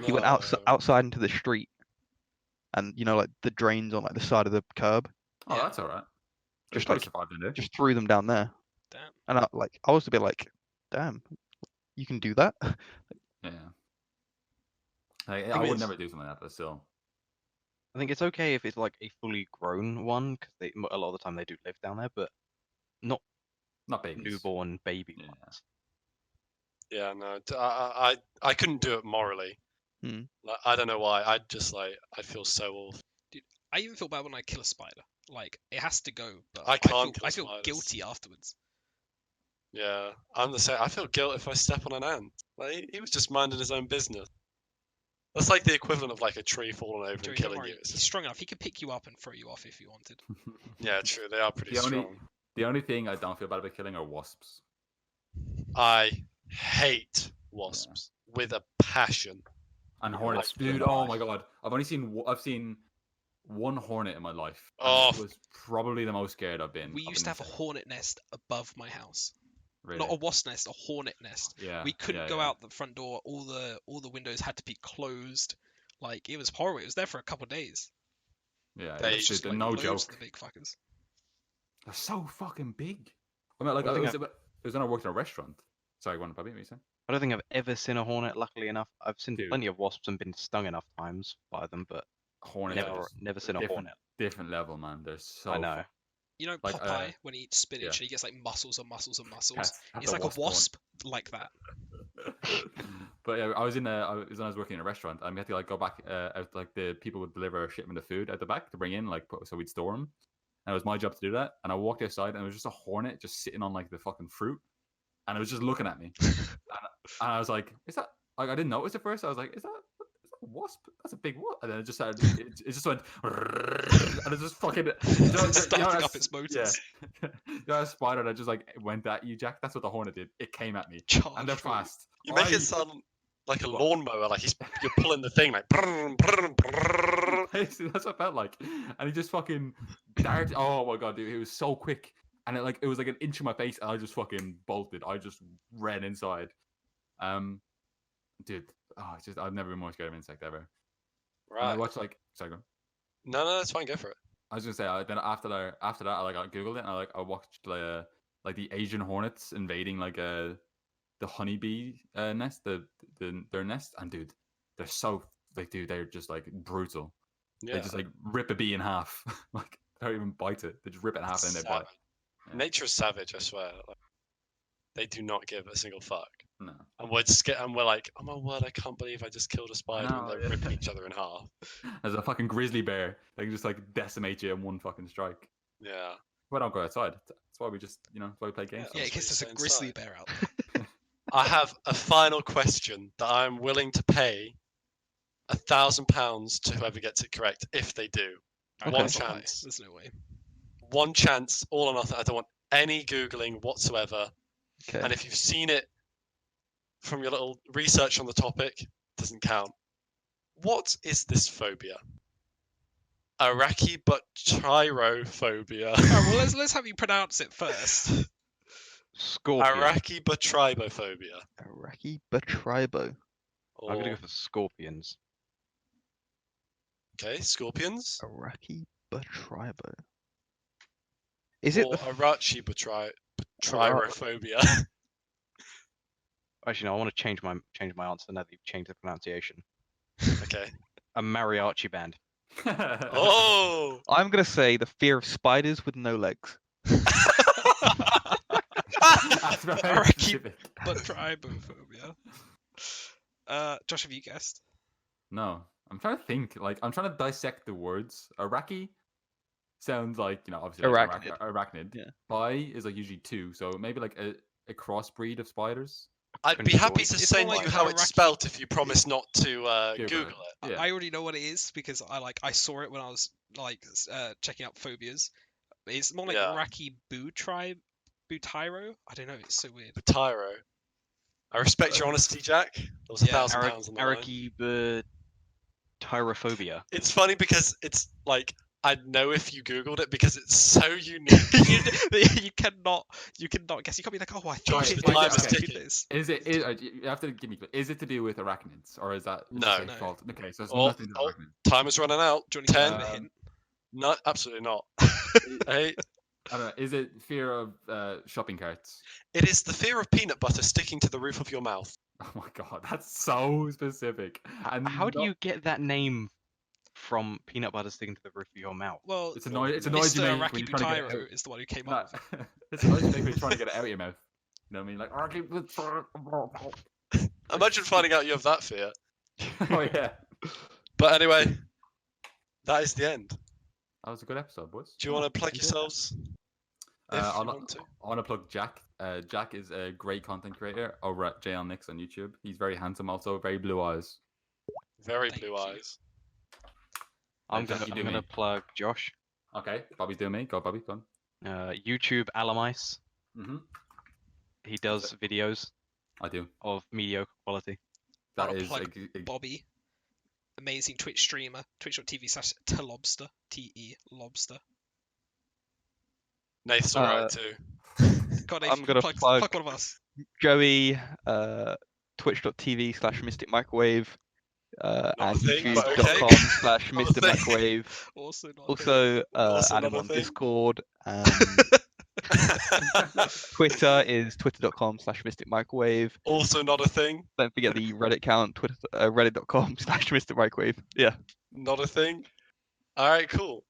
he went outside into the street, and like the drains on like the side of the curb, Oh, Yeah. that's all right. Just, Probably like, survived in there. just threw them down there. Damn. And I was a bit like, damn, you can do that. Yeah. Like, I Thing would is- never do something like that, but still. I think it's okay if it's like a fully grown one, because a lot of the time they do live down there, but not Not babies. newborn baby Yeah. ones. Yeah, no, I couldn't do it morally. Hmm. Like, I don't know why. I'd just like I feel so awful. I even feel bad when I kill a spider. Like it has to go, but I can't kill I feel spiders. guilty afterwards. Yeah, I'm the same. I feel guilt if I step on an ant. Like he was just minding his own business. That's like the equivalent of like a tree falling over Joey, and don't killing worry, you. It's he's just, strong enough. He could pick you up and throw you off if you wanted. yeah, true. They are pretty The only- strong. The only thing I don't feel bad about killing are wasps. I hate wasps with a passion. And Yeah, hornets, wasps are dude. Oh my nice. god, I've seen one hornet in my life. Oh. And it was probably the most scared I've been. We used to have a hornet nest above my house. Really? Not a wasp nest, a hornet nest. Yeah. We couldn't yeah, go yeah. out the front door. All the windows had to be closed. Like it was horrible. It was there for a couple of days. Yeah, They it's just, just Like, no loads joke. of the big fuckers. They're so fucking big. I mean, like I it think was when I worked in a restaurant. Sorry, one Bobby, what you saying? I don't think I've ever seen a hornet. Luckily enough, I've seen Dude. plenty of wasps and been stung enough times by them, but Hornets. are just never seen a different, hornet. different level, man. They're so. I know. You know Like, Popeye when he eats spinach yeah. and he gets like muscles and muscles and muscles. That's It's like a horn. wasp like that. But yeah, I was when I was working in a restaurant, and we had to like go back. Like the people would deliver a shipment of food at the back to bring in, like so we'd store them. And it was my job to do that. And I walked outside, and it was just a hornet just sitting on like the fucking fruit, and it was just looking at me. And I was like, "Is that?" Like I didn't notice at first. I was like, "Is that a wasp? That's a big wasp." And then it just started. It just went, and it just fucking Starting up its motors. Yeah, a spider that just like went at you, Jack. That's what the hornet did. It came at me, Charged and they're through you. fast. You make it sound like a lawnmower. Like you're pulling the thing like. Brrr, brrr, brrr. Basically, that's what it felt like. And he just fucking darted. Oh my god, dude, he was so quick. And it was like an inch in my face, and I just fucking bolted. I just ran inside. Dude, I've never been more scared of an insect ever. And I Right. watched like, sorry, go on. No, that's fine. Go for it. I was gonna say then after that, I googled it, and I watched like the Asian hornets invading like the honeybee nest, their nest, and dude, they're so like, dude, they're just like brutal. Yeah. They just like rip a bee in half. Like they don't even bite it. They just rip it in half and then they bite. Savage. Nature is savage. I swear. Like, they do not give a single fuck. No. And we're like, oh my word, I can't believe I just killed a spider, know, and they're yeah. ripping each other in half. There's a fucking grizzly bear. They can just like decimate you in one fucking strike. Yeah. We don't go outside. That's why we just, that's why we play games. Yeah, That's because what there's a you're grizzly saying, bear out there. I have a final question that I'm willing to pay £1,000 to whoever gets it correct if they do. I One can't lie, chance. There's no way. One chance, all or nothing. I don't want any Googling whatsoever. Okay. And if you've seen it from your little research on the topic, doesn't count. What is this phobia? Arachibutyrophobia. Alright, well let's have you pronounce it first. Scorpion. Arachibutyrophobia. Arachibutyribo. I'm gonna Or, go for scorpions. okay, scorpions. Arachibutyribo. Is it Or the arachibutyrophobia. Actually, no. I want to change my answer now that you've changed the pronunciation. Okay. A mariachi band. Oh! I'm gonna say the fear of spiders with no legs. That's very Arachi- specific. But tribophobia. Josh, have you guessed? No, I'm trying to think. Like, I'm trying to dissect the words. Arachie sounds like, obviously like Arachnid. arachnid. Yeah. Bi is like usually two, so maybe like a crossbreed of spiders. I'd be happy to It's send more you like how it's Arachi- spelt if you promise not to Google Google it. Yeah. I already know what it is because I saw it when I was checking out phobias. It's more like Yeah. Arachibutyro. I don't know. It's so weird. Butyro. I respect your honesty, Jack. There was Yeah, £1,000 on the line. Arachibutyrophobia. It's funny because it's like I'd know if you Googled it because it's so unique. you cannot guess. You can't be like, oh, I thought Josh, it the might time is be ticking. this. Is it? You have to give me. Is it to do with arachnids, or is that No. just a fault? Okay, so it's Oh, nothing to do with arachnids. Time is running out. Do you want to give 10. me a hint? No, absolutely not. 8, I don't know. Is it fear of shopping carts? It is the fear of peanut butter sticking to the roof of your mouth. Oh my god, that's so specific. And How do you get that name from peanut butter sticking to the roof of your mouth? Well, It's a noise. It's a noise you Mr. make when Araki you're trying to get it Butairo out. is the one who came No, up with it. it's a noise you make when you're trying to get it out of your mouth. You know what I mean? Like Araki Butairo. Imagine finding out you have that fear. Oh yeah, But anyway, that is the end. that was a good episode, boys. Do you want to plug yourselves? If I you want to. want to plug Jak. Jak is a great content creator over at JLNix on YouTube. He's very handsome, also very blue eyes. Very Thank blue you. eyes. I'm Jack, you do gonna me. plug Josh. Okay, Bobby's doing me. Go, Bobby. Go on. YouTube Alamice. Mm-hmm. He does videos I do. of mediocre quality. That Wanna is plug Bobby, amazing Twitch streamer, twitch.tv/telobster, T-E lobster. Nath's alright too. God, I'm gonna plug plug- one of us. Joey, twitch.tv/Mystic Microwave, Not a and thing, but okay. youtube.com/Mystic Not a thing. Microwave. Also not. Also, Also add him not a on thing. Discord. Twitter is twitter.com/Mystic Microwave. Also not a thing. Don't forget the Reddit account, Twitter, reddit.com/Mystic Microwave. Yeah. Not a thing. Alright, cool.